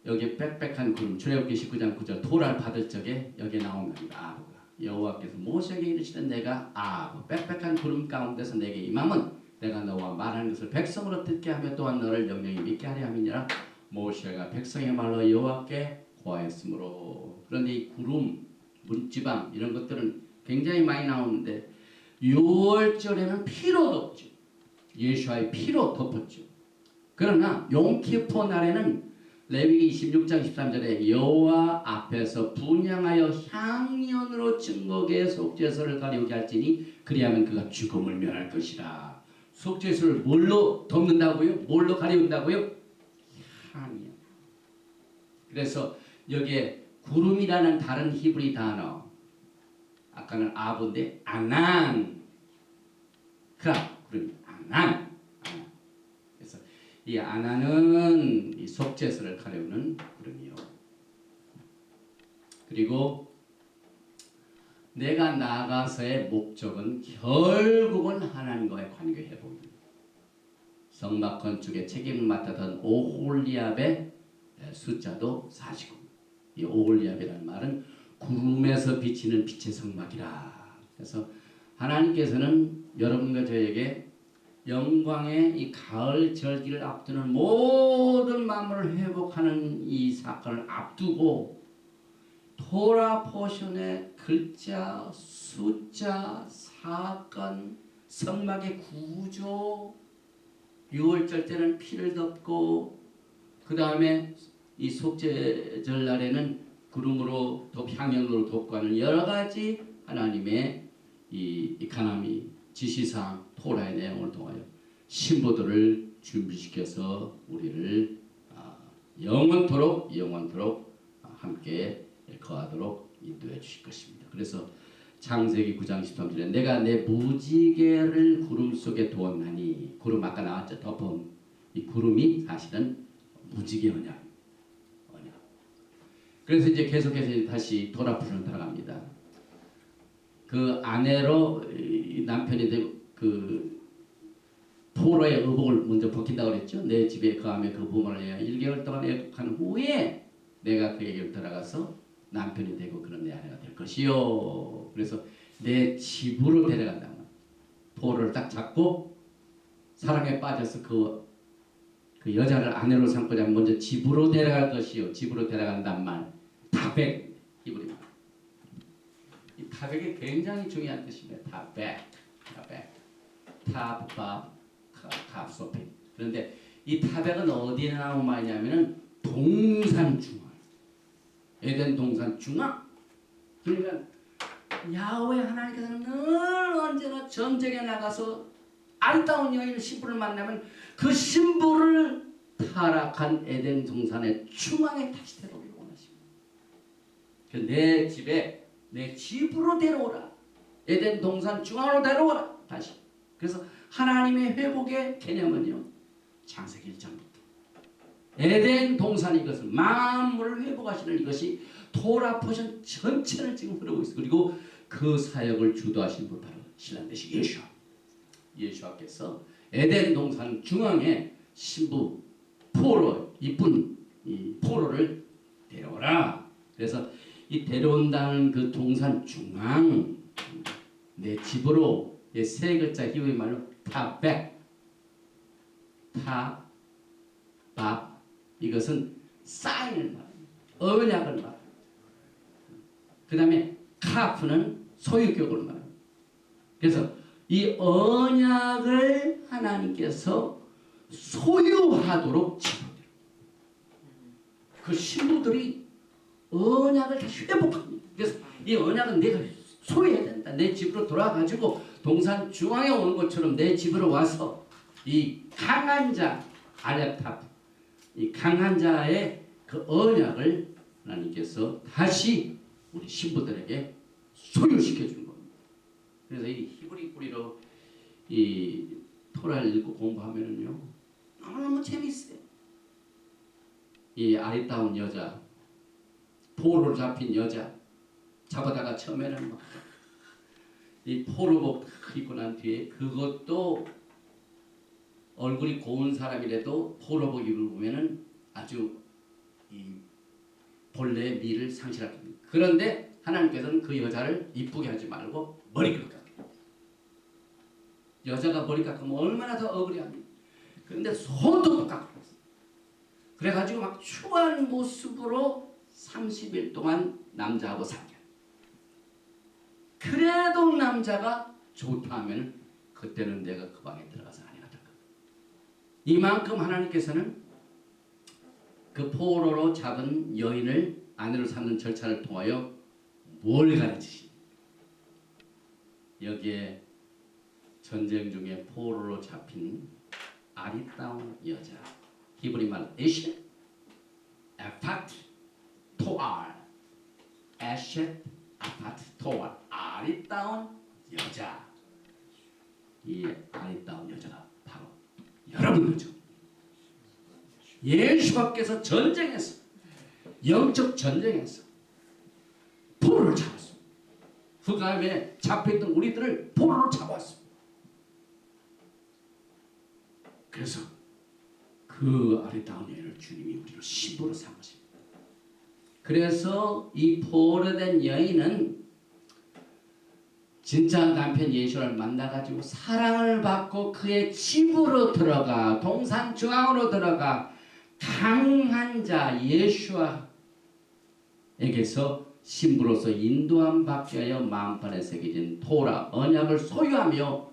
여기 빽빽한 구름, 출애굽기 19장 9절 토라를 받을 적에 여기에 나옵니다. 아브가 여호와께서 모세에게 이르시는 내가 아브 빽빽한 구름 가운데서 내게 임함은 내가 너와 말하는 것을 백성으로 듣게 하며 또한 너를 영영히 믿게 하려 함이니라. 모세가 백성의 말로 여호와께 고하였으므로. 그런데 이 구름, 문지방 이런 것들은 굉장히 많이 나오는데 6월절에는 피로 덮죠. 예수와의 피로 덮었죠. 그러나 용키포 날에는 레위기 26장 13절에 여호와 앞에서 분향하여 향연으로 증거계 속죄소를 가리우게 할지니 그리하면 그가 죽음을 면할 것이라. 속죄소를 뭘로 덮는다고요? 뭘로 가리운다고요? 향연. 그래서 여기에 구름이라는 다른 히브리 단어, 아까는 아브인데 아난, 구름이 아난. 그래서 이 아난은 이 속죄소를 가려우는 구름이요. 그리고 내가 나가서의 목적은 결국은 하나님과의 관계 회복입니다. 성막 건축의 책임을 맡았던 오홀리압의 숫자도 49. 이 오홀리압이라는 말은 구름에서 비치는 빛의 성막이라. 그래서 하나님께서는 여러분과 저에게 영광의 이 가을 절기를 앞두는 모든 만물을 회복하는 이 사건을 앞두고 토라 포션의 글자, 숫자, 사건, 성막의 구조, 6월절 때는 피를 덮고 그 다음에 이 속죄절 날에는 구름으로 향연으로 덮고 하는 여러 가지 하나님의 이 가나미 지시사항 토라의 내용을 통하여 신부들을 준비시켜서 우리를 영원토록 함께 거하도록 인도해 주실 것입니다. 그래서 창세기 9장 13절에 내가 내 무지개를 구름 속에 두었나니, 구름 아까 나왔죠. 덮은 이 구름이 사실은 무지개 언약. 그래서 이제 계속해서 다시 토라풀로 들어갑니다. 그 아내로 남편이 되고 그 포로의 의복을 먼저 벗긴다고 그랬죠. 내 집에 거하며 그 부모를 위하여 1개월 동안 애국한 후에 내가 그에게로 들어가서 남편이 되고 그런 내 아내가 될 것이요. 그래서 내 집으로 데려간다. 포로를 딱 잡고 사랑에 빠져서 그 여자를 아내로 삼고자 먼저 집으로 데려갈 것이요. 집으로 데려간단 말. 타백 히브리 말. 이 타백이 굉장히 중요한 뜻입니다. 타백. 타밥 카소피. 그런데 이 타백은 어디에 나온 말이냐면은 동산 중앙. 에덴 동산 중앙. 그러니까 야훼 하나님께서는 늘 언제나 전쟁에 나가서 아름다운 여인 신부를 만나면 그 신부를 타락한 에덴 동산의 중앙에 다시 데려오기를 원하십니다. 내 집에 내 집으로 데려오라. 에덴 동산 중앙으로 데려오라. 다시. 그래서 하나님의 회복의 개념은요. 창세기 1장부터 에덴 동산 이것을 만물을 회복하시는 이것이 토라 포션 전체를 지금 흐르고 있어요. 그리고 그 사역을 주도하신 분 바로 신랑 되신 예수와께서 에덴 동산 중앙에 신부 포로 이쁜 이 포로를 데려오라. 그래서 이 데려온다는 그 동산 중앙 내 집으로 세 글자 히브리 말로 타백 타밥 이것은 사인을 말합니다. 언약을 말합니다. 그 다음에 카프는 소유격을 말합니다. 그래서 이 언약을 하나님께서 소유하도록 지도돼요. 그 신부들이 언약을 다시 회복합니다. 그래서 이 언약은 내가 소유해야 된다. 내 집으로 돌아가지고 동산 중앙에 오는 것처럼 내 집으로 와서 이 강한 자 알렙탑 이 강한 자의 그 언약을 하나님께서 다시 우리 신부들에게 소유시켜 주는 겁니다. 그래서 이 히브리 뿌리로 이 토라를 읽고 공부하면은요 너무너무 재밌어요. 이 아리따운 여자, 포로로 잡힌 여자 잡아다가 처음에는 막 이 포로복 입고 난 뒤에 그것도 얼굴이 고운 사람이라도 포로복 입으면은 아주 이 본래의 미를 상실할 겁니다. 그런데 하나님께서는 그 여자를 이쁘게 하지 말고 머리를 깎아요. 여자가 머리 깎으면 얼마나 더 억울해합니까? 그런데 손도 못 깎아요. 그래가지고 막 추한 모습으로 30일 동안 남자하고 사귀어요. 그래도 남자가 좋다 하면 그때는 내가 그 방에 들어가서 아내가 될 거야. 이만큼 하나님께서는 그 포로로 잡은 여인을 아내로 삼는 절차를 통하여 뭘 가르치십니까? 여기에 전쟁 중에 포로로 잡힌 아리따운 여자, 히브리 말 에셋, 아파트, 토알, 에셋, 아파트, 토알, 아리따운 여자. 이 아리따운 여자가 바로 여러분 거죠. 예수께서 전쟁에서, 영적 전쟁에서 포로를 잡았습니다. 흑암에 잡혀있던 우리들을 포로로 잡았습니다. 그래서 그 아리따운 여인을 주님이 우리를 신부로 삼으십니다. 그래서 이 포로된 여인은 진짜 남편 예수를 만나가지고 사랑을 받고 그의 집으로 들어가 동산 중앙으로 들어가 강한 자 예수와에게서 신부로서 인도함 받게 하여 마음판에 새겨진 토라 언약을 소유하며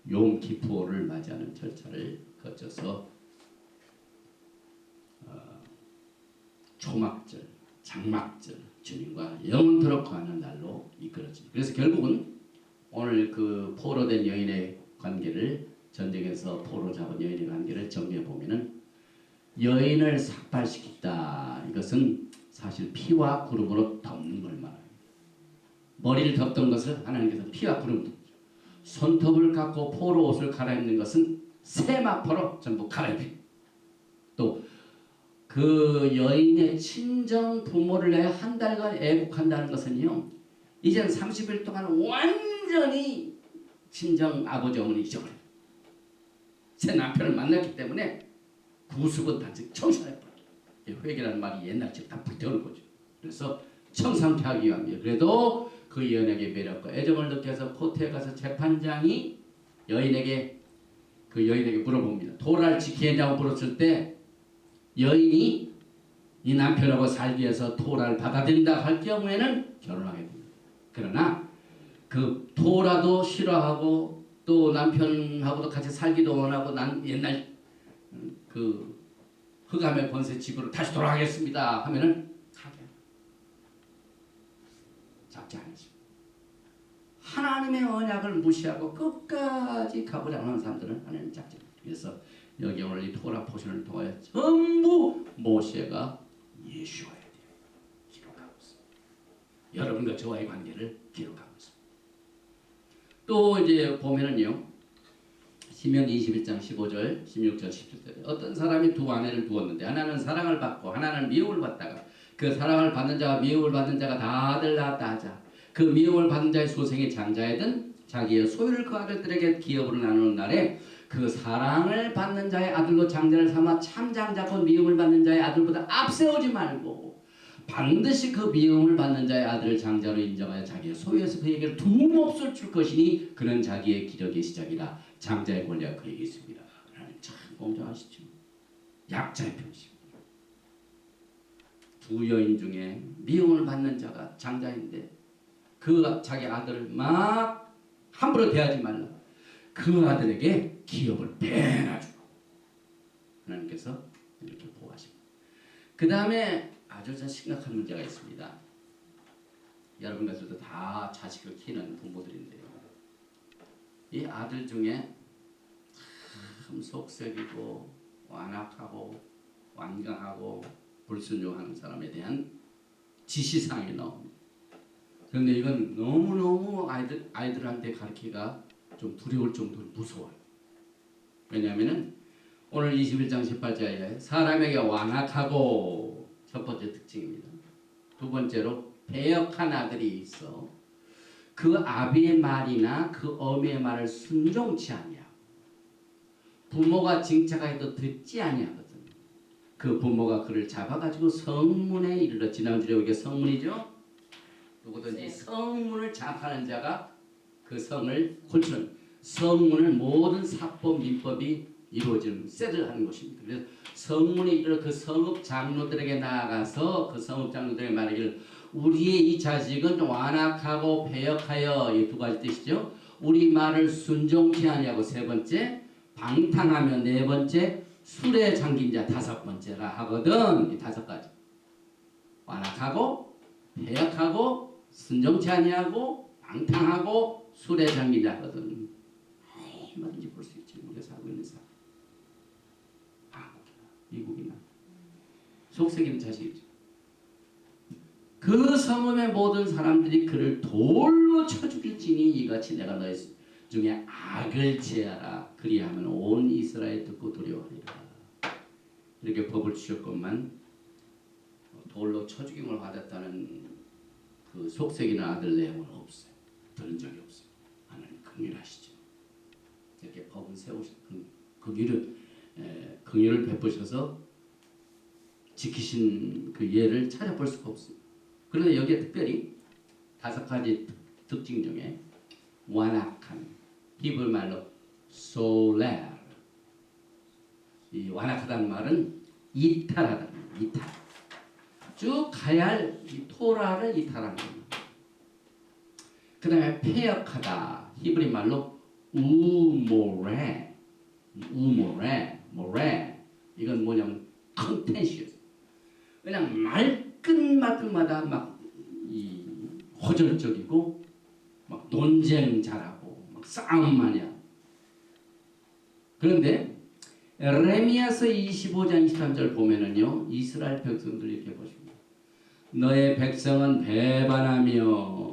용키푸어를 맞이하는 절차를 거쳐서 초막절, 장막절 주님과 영원토록 거하는 날로 이끌어집니다. 그래서 결국은 오늘 그 포로된 여인의 관계를 전쟁에서 포로 잡은 여인의 관계를 정리해 보면은 여인을 삭발시켰다. 이것은 사실 피와 구름으로 덮는 걸 말합니다. 머리를 덮던 것을 하나님께서 피와 구름 덮죠. 손톱을 깎고 포로 옷을 갈아입는 것은 세마포로 전부 갈아입힙니다. 또 그 여인의 친정 부모를 내가 한 달간 애국한다는 것은요. 이제는 30일 동안 완전히 친정 아버지 어머니 잊어버려요. 새 남편을 만났기 때문에 구습은 단지 청산해버려요. 회개라는 말이 옛날처럼 다 불태우는 거죠. 그래서 청산케 하기 위함이에요. 그래도 그 여인에게 매력과 애정을 느껴서 코트에 가서 재판장이 여인에게 물어봅니다. 도를 지키냐고 물었을 때 여인이 이 남편하고 살기 위해서 토라를 받아들인다 할 경우에는 결혼하게 됩니다. 그러나 그 토라도 싫어하고 또 남편하고도 같이 살기도 원하고 난 옛날 그 흑암의 권세 집으로 다시 돌아가겠습니다 하면은 가게 잡지 않으십니다. 하나님의 언약을 무시하고 끝까지 가보지 않는 사람들은 하나님 잡지 않습니다. 그래서 여기 오늘 이 토라 포션을 통하여 전부 모세가 예수와에 대해 기록하고 있습니다. 여러분과 저와의 관계를 기록하고 있습니다. 또 이제 보면은요. 시면 21장 15절 16절 17절 어떤 사람이 두 아내를 두었는데 하나는 사랑을 받고 하나는 미움을 받다가 그 사랑을 받는 자와 미움을 받는 자가 다들 낳았다 하자. 그 미움을 받는 자의 소생이 장자이든 자기의 소유를 그 아들들에게 기업으로 나누는 날에 그 사랑을 받는 자의 아들로 장자를 삼아 참장자고 미움을 받는 자의 아들보다 앞세우지 말고 반드시 그 미움을 받는 자의 아들을 장자로 인정하여 자기의 소유에서 그에게 두 몫을 줄 것이니 그는 자기의 기력의 시작이라 장자의 권리가 그에게 있습니다. 하나님 참 공정하시죠. 약자의 편이십니다. 두 여인 중에 미움을 받는 자가 장자인데 그 자기 아들을 막 함부로 대하지 말라. 그 아들에게 기업을 배나 주고 하나님께서 이렇게 보호하십니다. 그 다음에 아주 심각한 문제가 있습니다. 여러분 같아도 다 자식을 키우는 부모들인데요. 이 아들 중에 참 속색이고 완악하고 완강하고 불순종하는 사람에 대한 지시사항이 나옵니다. 그런데 이건 너무너무 아이들한테 가르치기가 좀 두려울 정도로 무서워요. 왜냐하면은 오늘 21장 18절에 사람에게 완악하고 첫 번째 특징입니다. 두 번째로 배역한 아들이 있어 그 아비의 말이나 그 어미의 말을 순종치 아니하고 부모가 징차하여도 듣지 아니하거든. 그 부모가 그를 잡아가지고 성문에 이르러 지난주에 이게 성문이죠. 누구든지 성문을 장악하는 자가 그 성을 곤충 성문을 모든 사법 민법이 이루어지는 세를 하는 것입니다. 그래서 성문에 이르러 그 성읍 장로들에게 나아가서 그 성읍 장로들에게 말하기를 우리의 이 자식은 완악하고 배역하여 이 두 가지 뜻이죠. 우리 말을 순종치 아니하고 세 번째 방탕하며 네 번째 술에 잠긴 자 다섯 번째라 하거든. 이 다섯 가지 완악하고 배역하고 순종치 아니하고 방탕하고 술에 잠긴 자거든. 얼마든지 볼 수 있지. 우리가 살고 있는 삶. 한국이나 미국이나 속색이는 자식이죠. 그 성읍의 모든 사람들이 그를 돌로 쳐 죽일지니 이같이 내가 너희 중에 악을 제하라. 그리하면 온 이스라엘 듣고 두려워하리라. 이렇게 법을 주셨건만 돌로 쳐 죽임을 받았다는 그 속색이나 아들 내용은 없어요. 들은 적이 없어요. 하나님 긍휼하시죠. 이렇게 법을 세우신 긍휼을 베푸셔서 지키신 그 예를 찾아볼 수가 없습니다. 그런데 여기에 특별히 다섯 가지 특징 중에 완악한 히브리 말로 소렐 이 완악하다는 말은 이탈하다는 말이에요. 이탈 쭉 가야 할 이 토라를 이탈하는 겁니다. 그 다음에 폐역하다 히브리 말로 우모레 이건 뭐냐면 컨텐시어스 그냥 말끝마다 막 이 호절적이고 막 논쟁 잘하고 막 싸움 많이 하고 그런데 에레미야서 25장 23절 보면은요 이스라엘 백성들 이렇게 보십니다. 너의 백성은 배반하며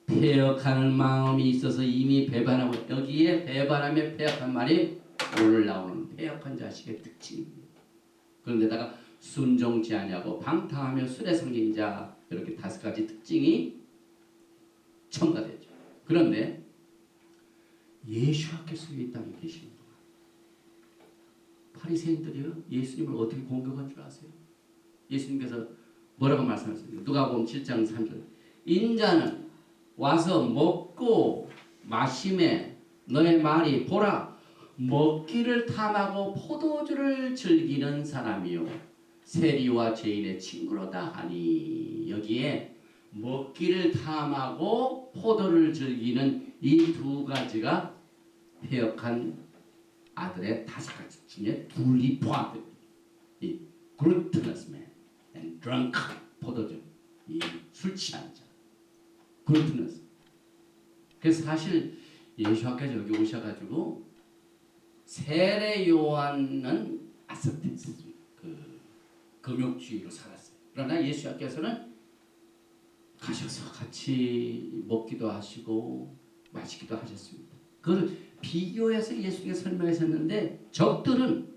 폐역하는 마음이 있어서 이미 배반하고 여기에 배반하며 폐역한 말이 오늘 나오는 폐역한 자식의 특징입니다. 그런데다가 순종치 아니하고 방탕하며 술에 잠긴 자 이렇게 다섯 가지 특징이 첨가되죠. 그런데 예수께서 이 땅에 계시는 동안 바리새인들이요 예수님을 어떻게 공격한 줄 아세요? 예수님께서 뭐라고 말씀하셨습니까? 누가복음 7장 3절 인자는 와서 먹고 마심에 너의 말이 보라 먹기를 탐하고 포도주를 즐기는 사람이요 세리와 죄인의 친구로다 하니 여기에 먹기를 탐하고 포도를 즐기는 이 두 가지가 폐역한 아들의 다섯 가지 중에 둘이 포함됩니다. 이 gluttonous man and drunk 포도주 이 술 취한 자 gluttonous 그래서 사실 예수께서 여기 오셔가지고 세례 요한은 아스테스 그 금욕주의로 살았어요. 그러나 예수께서는 가셔서 같이 먹기도 하시고 마시기도 하셨습니다. 그걸 비교해서 예수께서 설명하셨는데 적들은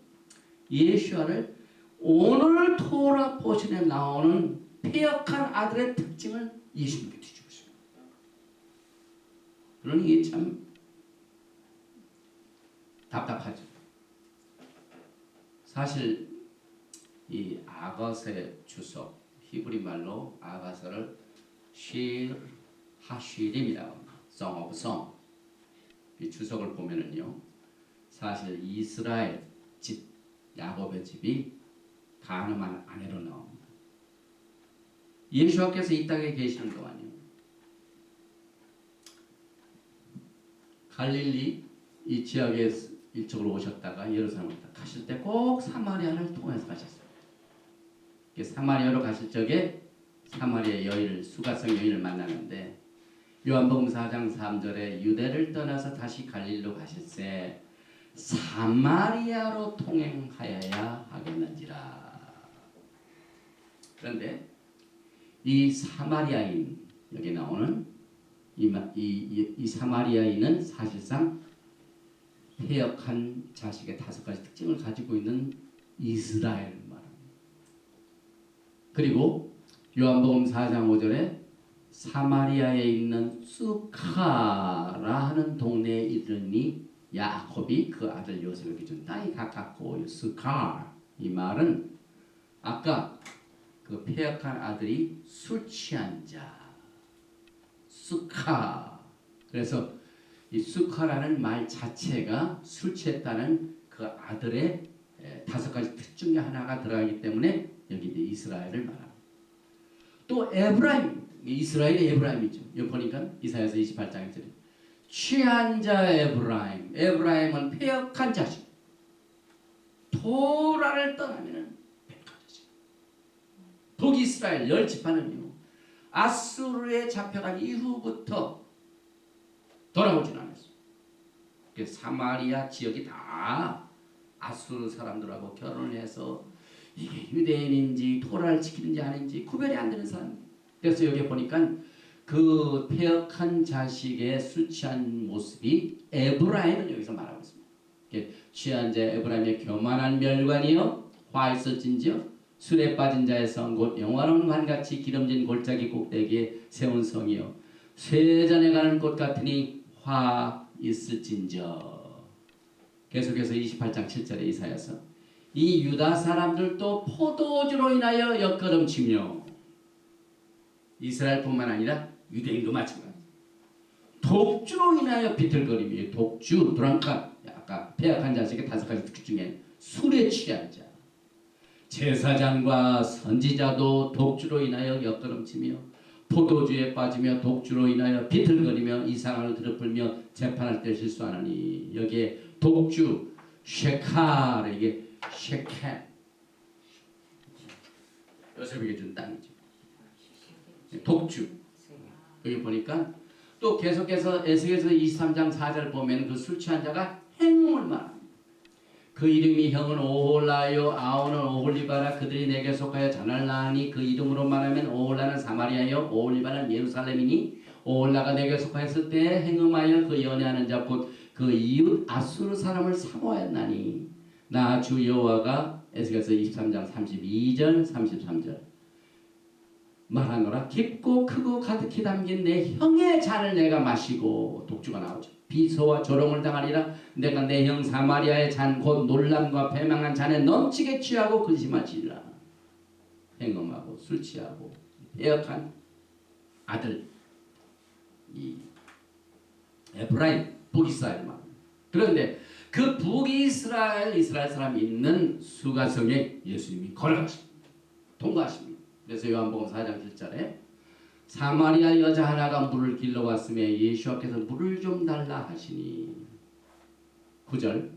예수와를 오늘 토라 포션에 나오는 폐역한 아들의 특징을 예수님께 뒤집어 씁니다. 그러니 이게 참 답답하죠. 사실 이 아가서의 주석 히브리 말로 아가서를 실 하시림이라고 합니다. Song of Song 이 주석을 보면은요 사실 이스라엘 집 야곱의 집이 가늠한 아내로 나옵니다. 예수께서 이 땅에 계시는 동안요 갈릴리 이 지역에 이쪽으로 오셨다가 예루살렘으로 가실 때 꼭 사마리아를 통해서 가셨어요. 사마리아로 가실 적에 사마리아 여인을 수가성 여인을 만나는데 요한복음 4장 3절에 유대를 떠나서 다시 갈릴리로 가실새 사마리아로 통행하여야 하겠는지라. 그런데 이 사마리아인 여기 나오는 이 사마리아인은 사실상 패역한 자식의 5가지 특징을 가지고 있는 이스라엘을 말합니다. 그리고 요한복음 4장 5절에 사마리아에 있는 수카라 하는 동네에 이르니 야곱이 그 아들 요셉에게 준 땅이 가깝고 수카 이 말은 아까 그 패역한 아들이 술 취한 자 수카 그래서 이 수카라는 말 자체가 술 취했다는 그 아들의 5가지 특징 중에 하나가 들어가기 때문에 여기 이제 이스라엘을 말합니다. 또 에브라임 이스라엘의 에브라임이죠. 여기 보니까 이사야서 28장 1절에 취한 자 에브라임 에브라임은 패역한 자식 토라를 떠나면은 패역한 자식 북이스라엘 10지파는요 아수르에 잡혀간 이후부터 돌아오진 않았어요. 사마리아 지역이 다 아수르 사람들하고 결혼을 해서 이게 유대인인지 토라를 지키는지 아닌지 구별이 안 되는 사람. 그래서 여기 보니까 그 패역한 자식의 술 취한 모습이 에브라임을 여기서 말하고 있습니다. 취한 자 에브라임의 교만한 멸관이여 화 있을진지여 술에 빠진 자의 성 곧 영화로운 관같이 기름진 골짜기 꼭대기에 세운 성이여 쇠잔에 가는 꽃 같으니 화 있을진저. 계속해서 28장 7절에 이사야서 이 유다 사람들도 포도주로 인하여 엿걸음치며 이스라엘뿐만 아니라 유대인도 마찬가지 독주로 인하여 비틀거리며 독주 드랑카 아까 패역한 자식의 5가지 특징 중에 술에 취한 자 제사장과 선지자도 독주로 인하여 엿걸음치며 포도주에 빠지며 독주로 인하여 비틀거리며 이상을 드러풀며 재판할 때 실수하나니 여기에 독주 쉐칼 이게 쉐칼 요셉에게 준 땅이죠. 독주 여기 보니까 또 계속해서 에스겔서 23장 4절 보면 그 술 취한 자가 행음을 말합니다. 그 이름이 형은 오홀라요 아오는 오홀리바라 그들이 내게 속하여 잔을 낳으니 그 이름으로 말하면 오홀라는 사마리아요 오홀리바는 예루살렘이니 오홀라가 내게 속하였을 때 행음하여 그 연애하는 자 곧 그 이웃 아수르 사람을 사모하였나니 나 주 여호와가 에스겔서 23장 32절 33절 말하노라 깊고 크고 가득히 담긴 내 형의 잔을 내가 마시고 독주가 나오죠. 비소와 조롱을 당하리라. 내가 내 형 사마리아의 잔 곧 놀람과 패망한 잔에 넘치게 취하고 근심하지리라. 행음하고 술 취하고 패역한 아들 이 에브라임 북이스라엘만. 그런데 그 북이스라엘 사람이 있는 수가성에 예수님이 걸어가십니다. 통과하십니다. 그래서 요한복음 4장 7절에 사마리아 여자 하나가 물을 길러 왔음에 예수께서 물을 좀 달라 하시니 9절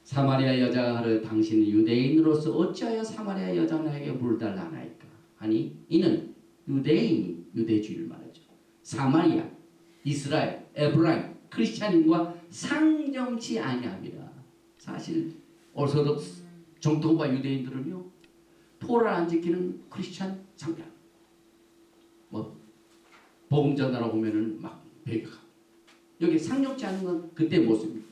사마리아 여자가 하되 당신은 유대인으로서 어찌하여 사마리아 여자 하나에게 물을 달라 하나이까 아니 이는 유대인이 유대주의를 말하죠. 사마리아 이스라엘 에브라임 크리스찬인과 상정치 아니합니다. 사실 오르소독스 정통파 유대인들은요 토라를 안 지키는 크리스찬 상장 뭐 복음 전하러 보면은 막 배격하고 여기 상륙지 않는 건 그때 모습입니다.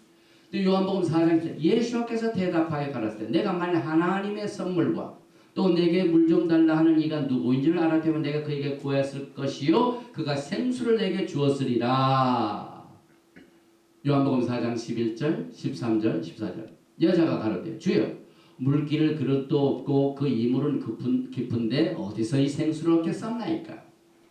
요한복음 4장 예수께서 대답하여 가라사대 내가 만일 하나님의 선물과 또 내게 물 좀 달라 하는 이가 누구인지를 알았다면 내가 그에게 구했을 것이요 그가 생수를 내게 주었으리라. 요한복음 4장 11절 13절 14절 여자가 가로되 주여 물기를 그릇도 없고 그 이물은 깊은데 어디서 이 생수를 얻겠사옵나이까.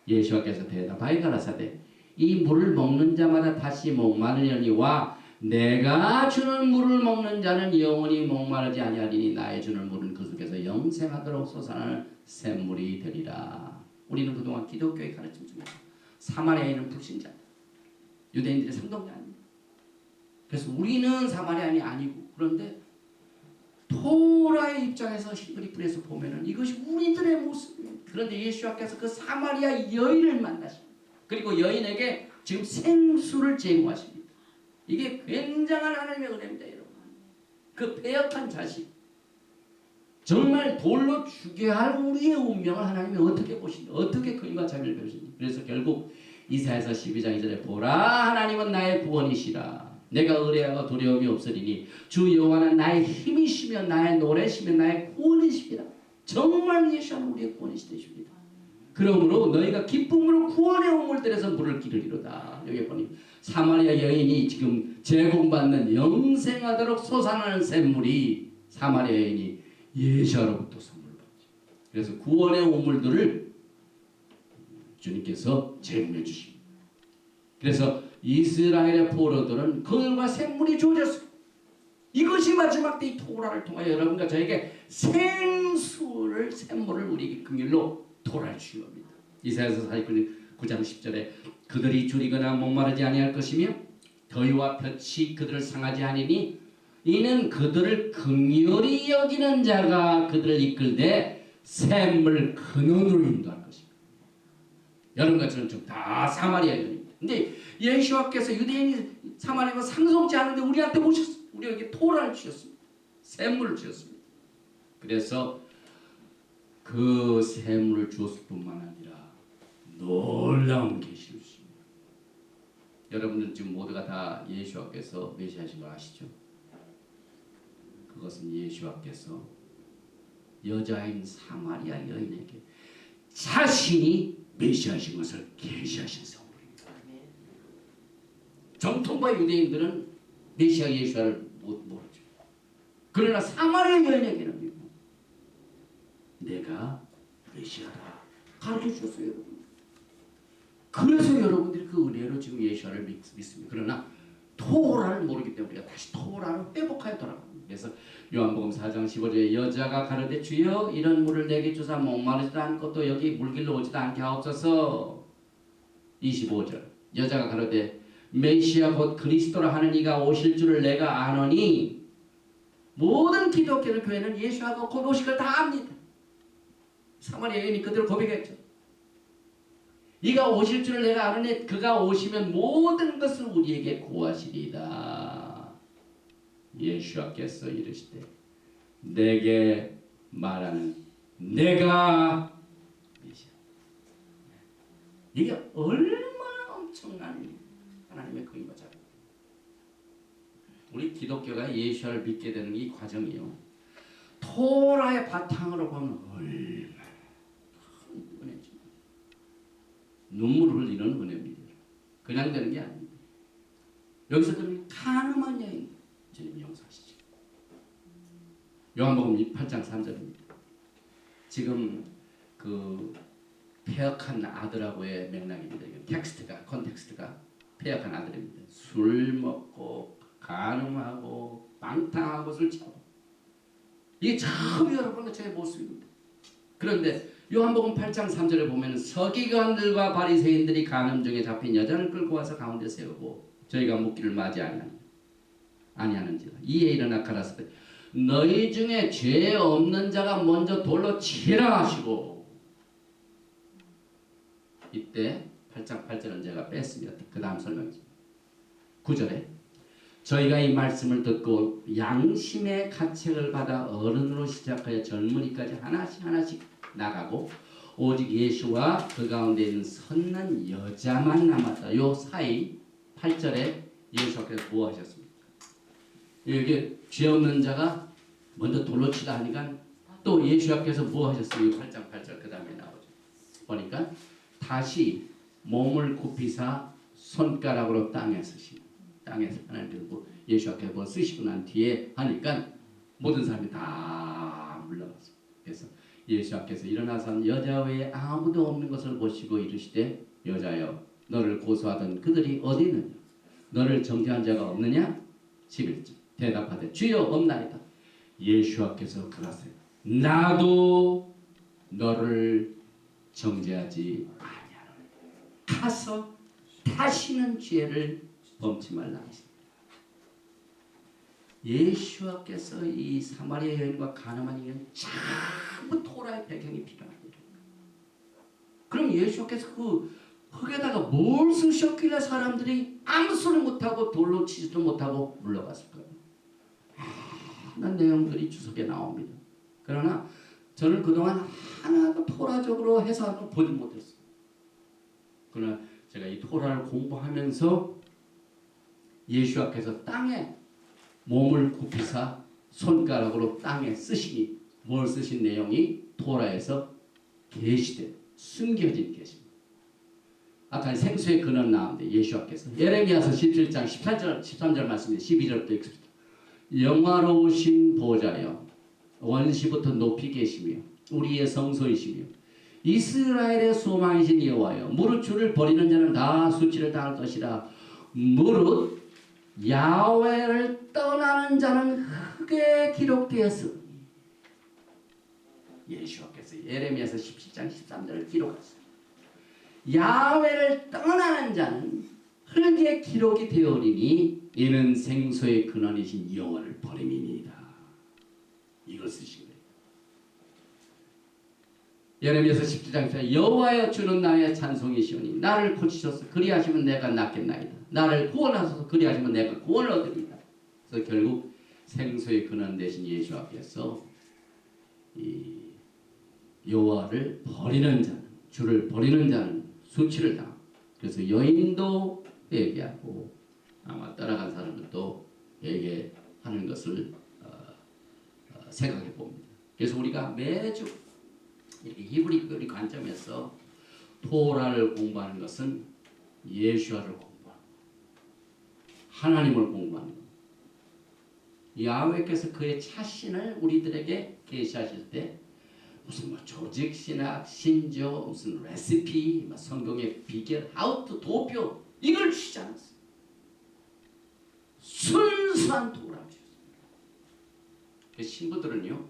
예수께서 대답하여 가라사대 이 물을 먹는 자마다 다시 목마르려니와 내가 주는 물을 먹는 자는 영원히 목마르지 아니하리니 나의 주는 물은 그 속에서 영생하도록 솟아나는 샘물이 되리라. 우리는 그동안 기독교의 가르침 중에서 사마리아에 있는 불신자 유대인들의 상동자 아닙니다. 그래서 우리는 사마리아인이 아니고 그런데 토라의 입장에서 히브리 풀에서 보면은 이것이 우리들의 모습입니다. 그런데 예수께서 그 사마리아 여인을 만나십니다. 그리고 여인에게 지금 생수를 제공하십니다. 이게 굉장한 하나님의 은혜입니다, 여러분. 그 패역한 자식 정말 돌로 죽여야 할 우리의 운명을 하나님이 어떻게 보신다, 어떻게 그인과 자비를 베푸신다. 그래서 결국 이사야서 12장 2절에 보라 하나님은 나의 구원이시라. 내가 의뢰하고 두려움이 없으리니 주 여호와는 나의 힘이시며 나의 노래시며 나의 구원이십니다. 정말 예수는 우리의 구원이시되십니다. 그러므로 너희가 기쁨으로 구원의 우물들에서 물을 기르리로다. 여기 보니 사마리아 여인이 지금 제공받는 영생하도록 솟아나는 샘물이 사마리아 여인이 예수로부터 선물을 받죠. 그래서 구원의 우물들을 주님께서 제공해 주십니다. 그래서 이스라엘의 포로들은 그들과 샘물이 주어졌어요. 이것이 마지막 때 이 토라를 통하여 여러분과 저에게 생수를 샘물을 우리에게 긍휼로 토라를 주신 겁니다. 이사야서 49장 10절에 그들이 줄이거나 목마르지 아니할 것이며 더위와 볕이 그들을 상하지 아니니 이는 그들을 긍휼히 여기는 자가 그들을 이끌되 샘물 근원으로 인도할 것입니다. 여러분과 저는 좀 다 사마리아 여인입니다. 근데 예수와께서 유대인이 사마리아가 상속지 않은데 우리한테 오셨어요. 우리에게 토라를 주셨습니다. 샘물을 주셨습니다. 그래서 그 샘물을 주었을 뿐만 아니라 놀라운 계시를 주십니다. 여러분들 지금 모두가 다 예수와께서 메시아신 걸 아시죠? 그것은 예수와께서 여자인 사마리아 여인에게 자신이 메시아신 것을 계시하신 선물입니다. 정통파 유대인들은 메시아 예수를 모르죠. 그러나 사마리아 여인에게는 내가 메시아다 가르쳐 주셨어요, 여러분. 그래서 여러분들이 그 은혜로 지금 예수를 믿습니다. 그러나 토라를 모르기 때문에 우리가 다시 토라를 회복하여 돌아갑니다. 그래서 요한복음 4장 15절에 여자가 가로되 주여 이런 물을 내게 주사 목마르지도 않고 또 여기 물길로 오지도 않게 하옵소서. 25절 여자가 가로되 메시아 곧 그리스도라 하는 이가 오실 줄을 내가 아노니. 모든 기독교 교회는 예수하고 곧 오실 걸 다 압니다. 사마리아 여인이 그대로 고백했죠. 이가 오실 줄을 내가 아노니 그가 오시면 모든 것을 우리에게 구하시리이다. 예수께서 이르시되 내게 말하는 내가 메시아. 이게 얼마나 엄청난 하나님의 그 임하자. 우리 기독교가 예수를 믿게 되는 이 과정이요. 토라의 바탕으로 보면 얼마나 큰 은혜죠. 눈물을 흘리는 은혜입니다. 그냥 되는 게 아닙니다. 여기서 들으면 가늠한 여인 주님이 용서하시죠. 요한복음 8장 3절입니다. 지금 그 폐역한 아들하고의 맥락입니다. 컨텍스트가 폐역한 아들입니다. 술 먹고 간음하고 방탕하고 술 취하고 이게 처음 여러분과 저의 모습입니다. 그런데 요한복음 8장 3절에 보면 서기관들과 바리새인들이 간음 중에 잡힌 여자를 끌고 와서 가운데 세우고 저희가 묻기를 맞이 아니하는지라 이에 일어나 가라사대 너희 중에 죄 없는 자가 먼저 돌로 치라 하시고. 이때 8장 8절은 제가 뺐습니다. 그 다음 설명입니다. 9절에 저희가 이 말씀을 듣고 양심의 가책을 받아 어른으로 시작하여 젊은이까지 하나씩 나가고 오직 예수와 그 가운데 있는 섰는 여자만 남았다. 요 사이 8절에 예수께서 뭐 하셨습니까? 여기 죄 없는 자가 먼저 돌로 치다 하니까 또 예수 앞에서 뭐 하셨어요? 8장 8절 그 다음에 나오죠. 보니까 다시 몸을 굽히사 손가락으로 땅에 쓰시고 땅에서 하나님 들고 예수 앞에 뭐 쓰시고 난 뒤에 하니까 모든 사람이 다 물러갔어요. 그래서 예수 앞에서 일어나서 여자 외에 아무도 없는 것을 보시고 이르시되 여자여 너를 고소하던 그들이 어디 있느냐? 너를 정죄한 자가 없느냐? 11절 대답하되 주여 없나이다. 예수 앞에서 그러세요. 나도 너를 정죄하지 아니하노니 가서 다시는 죄를 범치 말라 하십니다. 예수께서 이 사마리아 여인과 가늠한 여인 전부 토라의 배경이 필요합니다. 그럼 예수께서 그 흙에다가 뭘 쓰셨길래 사람들이 아무 소리 못하고 돌로 치지도 못하고 물러갔을까요? 난 내용들이 주석에 나옵니다. 그러나 저는 그동안 하나도 토라적으로 해석을 보지 못했어요. 그러나 제가 이 토라를 공부하면서 예수와께서 땅에 몸을 굽히사 손가락으로 땅에 쓰시니 뭘 쓰신 내용이 토라에서 계시된 숨겨진 계시입니다. 아까 생수의 근원 나오는데 예수와께서 예레미야서 17장 13절 말씀인데 12절부터 읽습니다. 영화로우신 보좌여 원시부터 높이 계시며 우리의 성소이시며 이스라엘의 소망이신 여호와여 무릇 주를 버리는 자는 다 수치를 당할 것이라. 무릇 야훼를 떠나는 자는 흙에 기록되었으니. 예수와께서 예레미야서 17장 13절을 기록하셨습니다. 야훼를 떠나는 자는 흙에 기록이 되어리니 이는 생소의 근원이신 여호와를 버림이니이다. 이걸 쓰신 거예요. 예레미야서 17장 여호와여 주는 나의 찬송이시오니 나를 고치소서 그리하시면 내가 낫겠나이다. 나를 구원하소서 그리하시면 내가 구원을 얻으리이다. 그래서 결국 생소의 근원 되신 예수 앞에서 이 여호와를 버리는 자는 주를 버리는 자는 수치를 당하고 그래서 여인도 회개하고 아마 따라간 사람들도 회개하는 것을 생각해 봅니다. 그래서 우리가 매주 이렇게 히브리 관점에서 토라를 공부하는 것은 예수와를 공부하는 하나님을 공부하는 것. 야훼께서 그의 자신을 우리들에게 계시하실 때 무슨 조직 신학, 신조, 무슨 레시피, 성경의 비결, 하우투, 도표 이걸 주지 않았어요. 순수한 토라를 주셨습니다. 그 신부들은요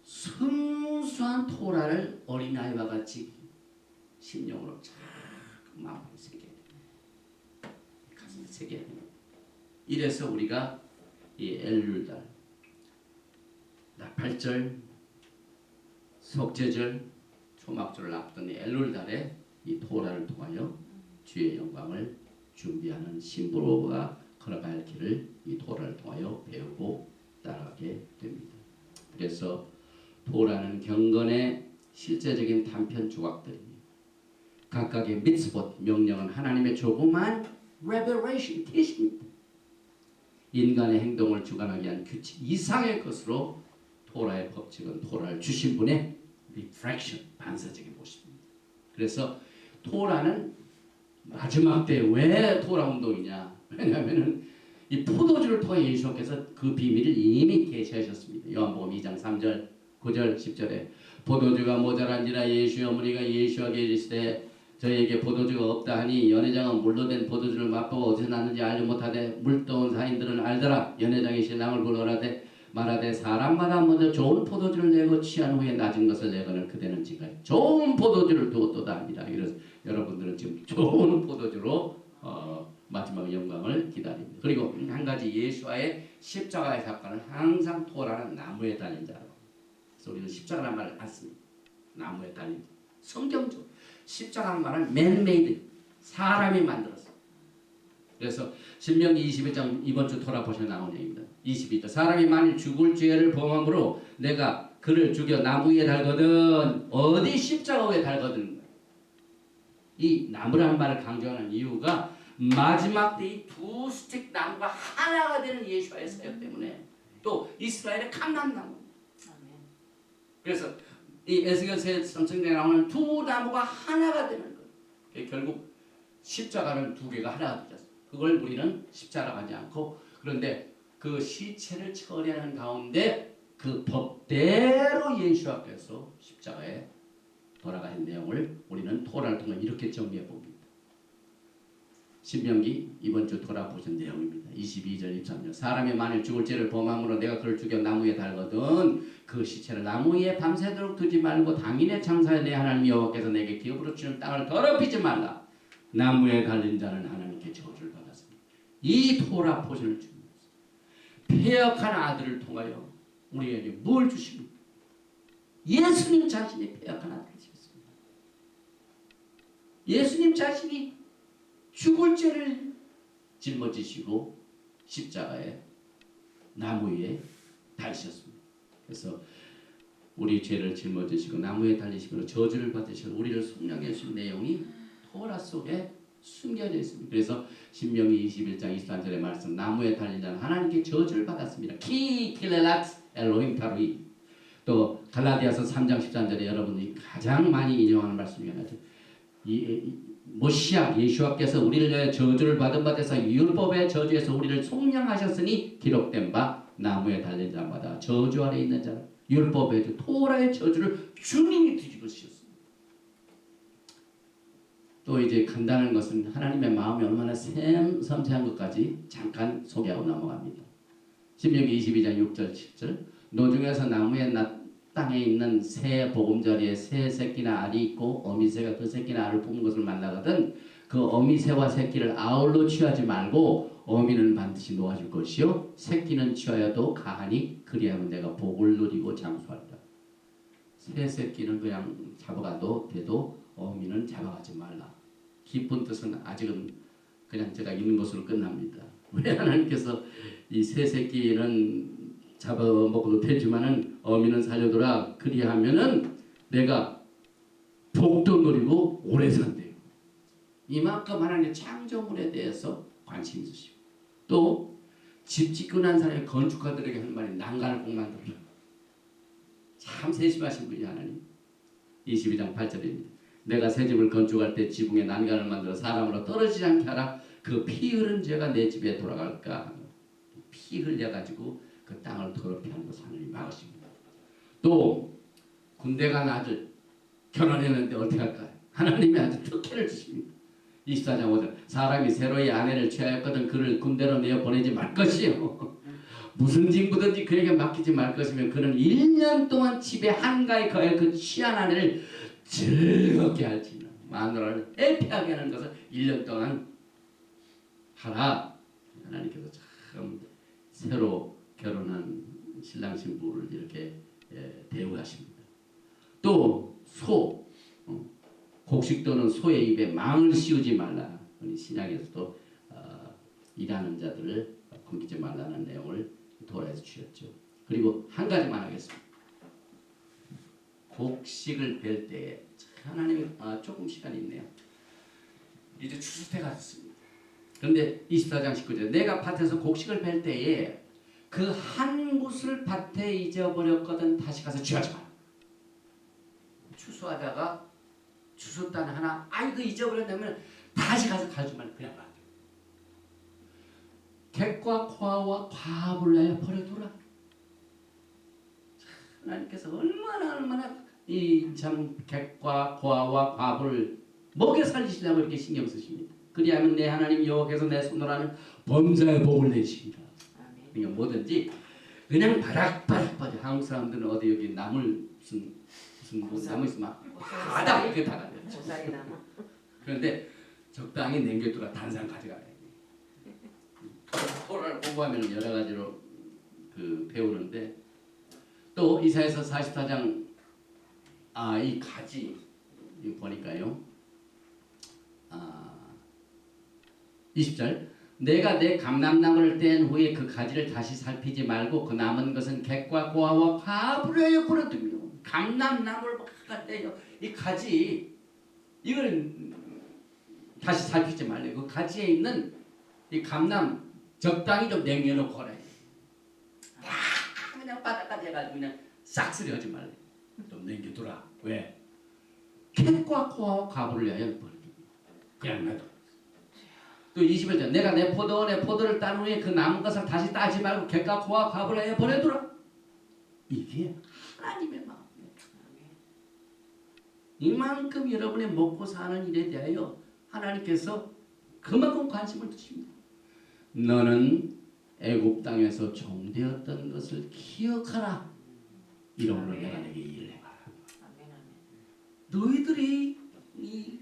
순수한 토라를 어린아이와 같이 심령으로 자꾸 마음을 새겨야 됩니다. 가슴에 새겨야 됩니다. 이래서 우리가 이 엘룰달, 나팔절, 속죄절, 초막절을 앞둔 엘룰달에 이 토라를 통하여 주의 영광을 준비하는 신부로가 걸어갈 길을 이 토라를 통하여 배우고 따라가게 됩니다. 그래서 토라는 경건의 실제적인 단편 조각들입니다. 각각의 미tzvot 명령은 하나님의 조그만 revelation 계시입니다. 인간의 행동을 주관하게 한 규칙 이상의 것으로 토라의 법칙은 토라를 주신 분의 reflection 반사적인 모습입니다. 그래서 토라는 마지막 때 왜 토라 운동이냐? 왜냐하면은 이 포도주를 통해 예수께서 그 비밀을 이미 계시하셨습니다. 요한복음 2장 3절 9절 10절에 포도주가 모자란지라 예수의 어머니가 예수에게 이르시되 저에게 포도주가 없다 하니 연회장은 물로 된 포도주를 맛보고 어디서 났는지 알지 못하되 물떠온 사인들은 알더라. 연회장이 신랑을 불러라되 말하되 사람마다 먼저 좋은 포도주를 내고 취한 후에 낮은 것을 내거늘 그대는 지금 좋은 포도주를 두었도다 하니라. 그래서 여러분들은 지금 좋은 포도주로 마지막 영광을 기다립니다. 그리고 한 가지 예수와의 십자가의 사건은 항상 토라는 나무에 달린 자로. 그래서 우리는 십자가라는 말을 안 씁니다. 나무에 달린 자. 성경적 십자가라는 말은 man-made 사람이 만들었어. 그래서 신명기 21장 이번 주 토라 보시면 나오는 얘기입니다. 22절 사람이 만일 죽을 죄를 범함으로 내가 그를 죽여 나무 위에 달거든 어디 십자가 위에 달거든. 이 나무라는 말을 강조하는 이유가 마지막 때 이 두 스틱 나무가 하나가 되는 예수와의 사역 때문에 또 이스라엘의 감람나무. 그래서 이 에스겔 성경에 나오는 두 나무가 하나가 되는 거예요. 결국 십자가는 두 개가 하나가 되죠. 그걸 우리는 십자가라고 하지 않고 그런데 그 시체를 처리하는 가운데 그 법대로 예수께서 십자가에 돌아가신 내용을 우리는 토라를 통해 이렇게 정리해 봅니다. 신명기 이번 주 돌아보신 내용입니다. 22절 23절 사람이 만일 죽을 죄를 범함으로 내가 그를 죽여 나무 위에 달거든 그 시체를 나무 위에 밤새도록 두지 말고 당인의 창사에 내 하나님 여호와께서 내게 기업으로 주는 땅을 더럽히지 말라. 나무에 달린 자는 하나님께 저주를 받았습니다. 이 토라 포션을 줍니다. 폐역한 아들을 통하여 우리에게 뭘 주십니까? 예수님 자신이 폐역한 아들을 주셨습니다. 예수님 자신이 죽을 죄를 짊어지시고 십자가에 나무 위에 달리셨습니다. 그래서 우리 죄를 짊어지시고 나무에 달리시고 저주를 받으시고 우리를 속량해 주신 내용이 토라 속에 숨겨져 있습니다. 그래서 신명기 21장 23절의 말씀 나무에 달린 자는 하나님께 저주를 받았습니다. 키 킬렐랏 엘로힘 타루이. 또 갈라디아서 3장 13절에 여러분이 가장 많이 인용하는 말씀이 하나죠. 모시아 예수와께서 우리를 위해 저주를 받은 바 되사 율법의 저주에서 우리를 속량하셨으니 기록된 바 나무에 달린 자마다 저주 아래 있는 자는 율법의 저 토라의 저주를 주님이 뒤집으셨습니다. 또 이제 간다는 것은 하나님의 마음이 얼마나 섬세한 것까지 잠깐 소개하고 넘어갑니다. 신명기 22장 6절 7절 노중에서 나무의 땅에 있는 새 보금자리에 새 새끼나 알이 있고 어미새가 그 새끼나 알을 품은 것을 만나거든 그 어미새와 새끼를 아울러 취하지 말고 어미는 반드시 놓아줄 것이요 새끼는 취하여도 가하니 그리하면 내가 복을 누리고 장수하리라. 새 새끼는 그냥 잡아가도 돼도 어미는 잡아가지 말라. 깊은 뜻은 아직은 그냥 제가 있는 것으로 끝납니다. 왜 하나님께서 이 새 새끼는 잡아먹어도 되지만은 어미는 살려둬라. 그리하면은 내가 복도 누리고 오래 산대요. 이만큼 하나님의 창조물에 대해서 관심 있으시고 또 집 짓고 난 사람의 건축가들에게 한 말이 난간을 꼭 만들어라. 참 세심하신 분이 하나님. 22장 8절입니다. 내가 새 집을 건축할 때 지붕에 난간을 만들어 사람으로 떨어지지 않게 하라. 그 피 흐른 죄가 내 집에 돌아갈까. 피 흘려가지고 그 땅을 더럽게 하는 것을 하나님이 막으십니다. 또 군대 간 아들 결혼했는데 어떻게 할까요? 하나님이 아주 특혜를 주십니다. 24장 5절 사람이 새로이 아내를 취하였거든 그를 군대로 내어 보내지 말 것이요. 무슨 징부든지 그에게 맡기지 말 것이면 그는 1년 동안 집에 한가히 거해 그 취한 아내를 즐겁게 할지니 마누라를 애피하게 하는 것을 1년 동안 하라. 하나님께서 참 새로 결혼한 신랑 신부를 이렇게 대우하십니다. 또 소, 곡식 또는 소의 입에 망을 씌우지 말라. 신약에서도 일하는 자들을 굶기지 말라는 내용을 도라에서 주셨죠. 그리고 한 가지만 하겠습니다. 곡식을 벨 때에 하나님이 조금 시간이 있네요. 이제 추수 때가 됐습니다. 그런데 24장 19절 내가 밭에서 곡식을 벨 때에 그 한 곳을 밭에 잊어버렸거든 다시 가서 취하지 마라. 추수하다가 추수단 하나 아이고 잊어버렸다면 다시 가서 가져만 그냥 놔둬. 객과 과와 과합을 내어 버려두라. 하나님께서 얼마나 이 참 객과 과와 과합을 먹여 살리시려고 이렇게 신경 쓰십니다. 그리하면 내 하나님 여호와께서 내 손으로 하는 범사의 복을 내십니다. 그러니까 뭐든지 그냥 바닥바닥 빠져. 한국 사람들은 어디 여기 나물 무슨 나무 있으면 바닥 이렇게 달아요. 그런데 적당히 남겨두라. 단상 가져가야 돼. 토라를 공부하면 여러 가지로 배우는데 또 이사야서 44장 이 가지 이거 보니까요. 20절 내가 내 감람나무를 뗀 후에 그 가지를 다시 살피지 말고 그 남은 것은 객과 고아와 과부를 하여 버려두며 감람나무를 떼요. 이 가지 이걸 다시 살피지 말래. 그 가지에 있는 이 감람 적당히 좀 남겨놓고 그래. 그냥 바닥까지 해가지고 그냥 싹쓸이 하지 말래. 좀 남겨두라. 왜? 캣과 코와 과부를 위하여 버리기. 그냥 놔둬. 또 21절 내가 내 포도원에 포도를 딴 후에 그 남은 것을 다시 따지 말고 객과 코와 과부를 위하여 버려두라. 이게 하나님의 마음이에요. 이만큼 여러분의 먹고 사는 일에 대하여 하나님께서 그만큼 관심을 두십니다. 너는 애굽 땅에서 종되었던 것을 기억하라. 이러므로 내가 내게 일을 해봐라. 너희들이 이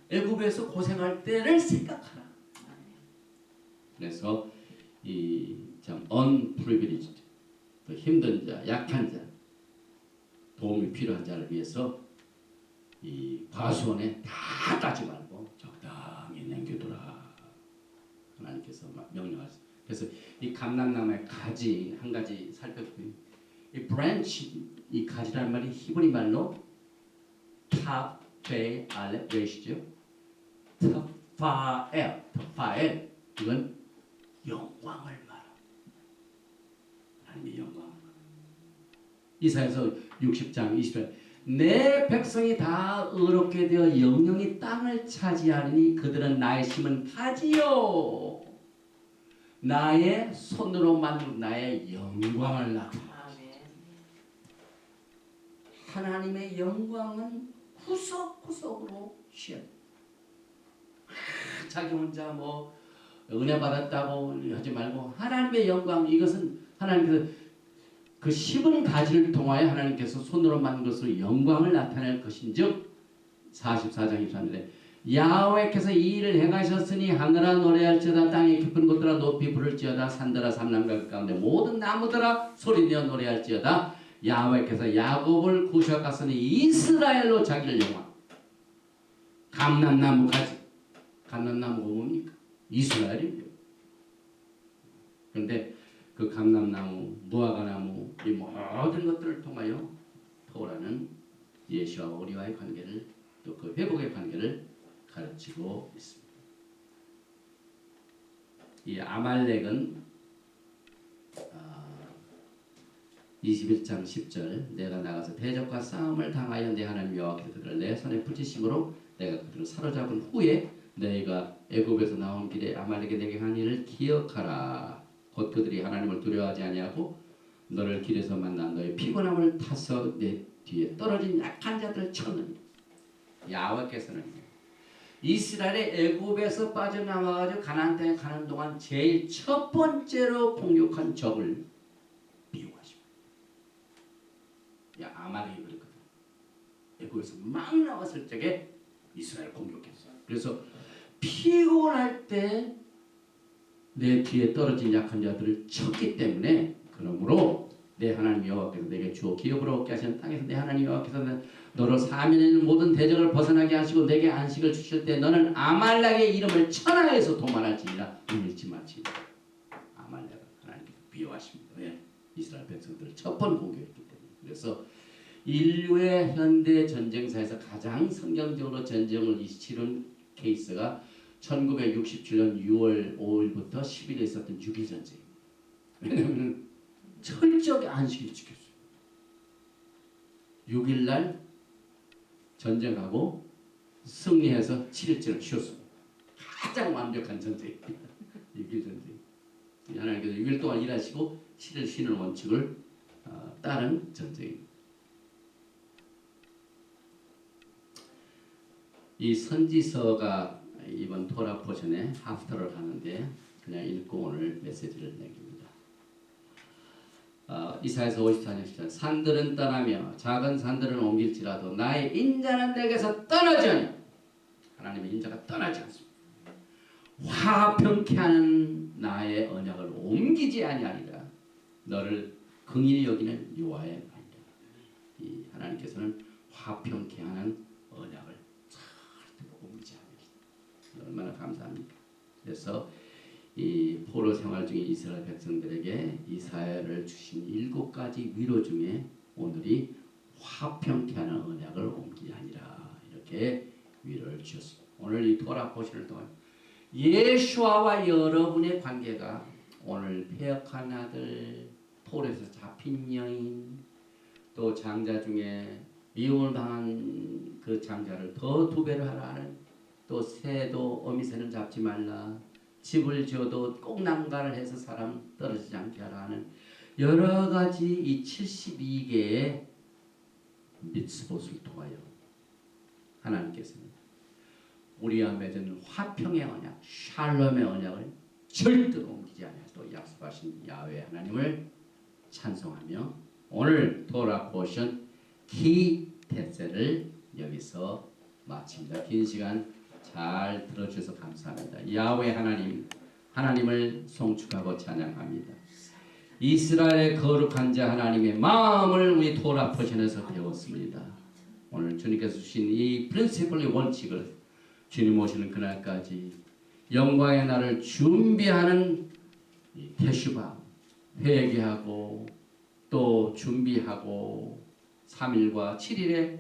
애굽에서 고생할 때를 생각하라. 그래서 이 참 unprivileged, 힘든 자, 약한 자, 도움이 필요한 자를 위해서 이 과수원에 다 따지 말고 적당히 남겨두라. 하나님께서 명령하셨습니다. 그래서 이 감람나무의 가지 한 가지 살펴보면 이 branch 이 가지라는 말이 히브리 말로 top, bay, aleph, resh죠. top 파엘 이건 영광을 말합니다. 하나님의 영광. 이사야서 60장 20절 내 백성이 다 의롭게 되어 영영이 땅을 차지하리니 그들은 나의 심은 가지요 나의 손으로 만든 나의 영광을 나타내라. 하나님의 영광은 구석구석으로 쉬어. 자기 혼자 뭐 은혜 받았다고 하지 말고 하나님의 영광 이것은 하나님께서 그 심은 가지를 통하여 하나님께서 손으로 만든 것으로 영광을 나타낼 것인즉 44장 23절에 야훼께서 이 일을 행하셨으니 하늘아 노래할지어다 땅의 깊은 곳들아 높이 부를지어다 산들아 삼남과 가운데 모든 나무들아 소리내어 노래할지어다 야훼께서 야곱을 구속하셨으니 이스라엘로 자기를 영광. 감람나무 가지. 감람나무가 뭡니까? 이스라엘입니다. 그런데 그 감람나무, 무화과나무 이 모든 것들을 통하여 토라는 예수와 우리와의 관계를 또 그 회복의 관계를 가르치고 있습니다. 이 아말렉은 21장 10절 내가 나가서 대적과 싸움을 당하여 내 하나님 여호와께서 그들을 내 손에 붙이심으로 내가 그들을 사로잡은 후에 너희가 애굽에서 나온 길에 아말렉이 내게 한 일을 기억하라. 곧 그들이 하나님을 두려워하지 아니하고 너를 길에서 만난 너의 피곤함을 타서 내 뒤에 떨어진 약한 자들을 쳤느니라. 야훼께서는 이스라엘의 애굽에서 빠져나와가지고 가나안 땅에 가는 동안 제일 첫 번째로 공격한 적을 미워하십니다. 아말렉이 그랬거든. 애굽에서 막 나왔을 적에 이스라엘 공격했어요. 그래서 피곤할 때 내 뒤에 떨어진 약한 자들을 쳤기 때문에 그러므로 내 하나님 여호와께서 내게 주어 기업으로 얻게 하신 땅에서 내 하나님 여호와께서 너를 사면에 있는 모든 대적을 벗어나게 하시고 내게 안식을 주실 때 너는 아말렉의 이름을 천하에서 도말할지니라 울지 마치라. 아말렉은 하나님께서 미워하십니다. 왜? 이스라엘 백성들을 첫 번 공격했기 때문에. 그래서 인류의 현대 전쟁사에서 가장 성경적으로 전쟁을 치른 케이스가 1967년 6월 5일부터 10일에 있었던 6.1전쟁입니다. 왜냐하면 철저하게 안식을 지켰어요. 6일날 전쟁하고 승리해서 7일째를 쉬었습니다. 가장 완벽한 전쟁입니다. 6.1 전쟁. 하나님께서 6일 동안 일하시고 7일 쉬는 원칙을 따른 전쟁입니다. 이 선지서가 이번 토라 포션에 하프터를 하는데 그냥 읽고 오늘 메시지를 남깁니다. 이사야서 54장 10절 산들은 떠나며 작은 산들은 옮길지라도 나의 인자는 내게서 떠나지 않아. 하나님의 인자가 떠나지 않습니다. 화평케 하는 나의 언약을 옮기지 아니하리라. 너를 긍휼히 여기는 여호와의 말이라. 이 하나님께서는 화평케 하는 언약을 절대로 옮기지 않으리라. 얼마나 감사합니까? 그래서 이 포로 생활 중에 이스라엘 백성들에게 이사야를 주신 7가지 위로 중에 오늘이 화평케 하는 언약을 옮기지 아니라 이렇게 위로를 주셨습니다. 오늘 이 토라 포션을 통해 예수와와 여러분의 관계가 오늘 폐역한 아들, 폴에서 잡힌 여인, 또 장자 중에 미움을 당한 그 장자를 더 2배로 하라는, 또 새도 어미새는 잡지 말라, 집을 지어도 꼭 난가를 해서 사람 떨어지지 않게 하라는 여러 가지 이 72개의 미츠봇을 통하여 하나님께서는 우리와 맺은 화평의 언약, 샬롬의 언약을 절대로 옮기지 않아 또 약속하신 야훼 하나님을 찬송하며 오늘 토라 포션 키 테세를 여기서 마칩니다. 긴 시간 잘 들어주셔서 감사합니다. 야훼 하나님을 송축하고 찬양합니다. 이스라엘의 거룩한 자 하나님의 마음을 우리 토라 포션에서 배웠습니다. 오늘 주님께서 주신 이 프린시플의 원칙을 주님 오시는 그날까지 영광의 날을 준비하는 테슈바, 회개하고 또 준비하고 3일과 7일에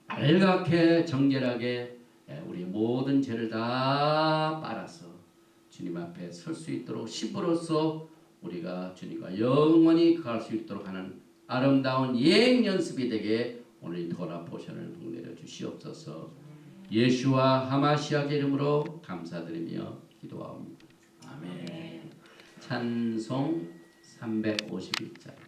알갛게 정결하게 우리 모든 죄를 다 빨아서 주님 앞에 설 수 있도록 신부로서 우리가 주님과 영원히 갈 수 있도록 하는 아름다운 예행 연습이 되게 오늘 이 도라 포션을 복내려 주시옵소서. 예수와 하마시아의 이름으로 감사드리며 기도하옵니다. 아멘. 찬송 351장.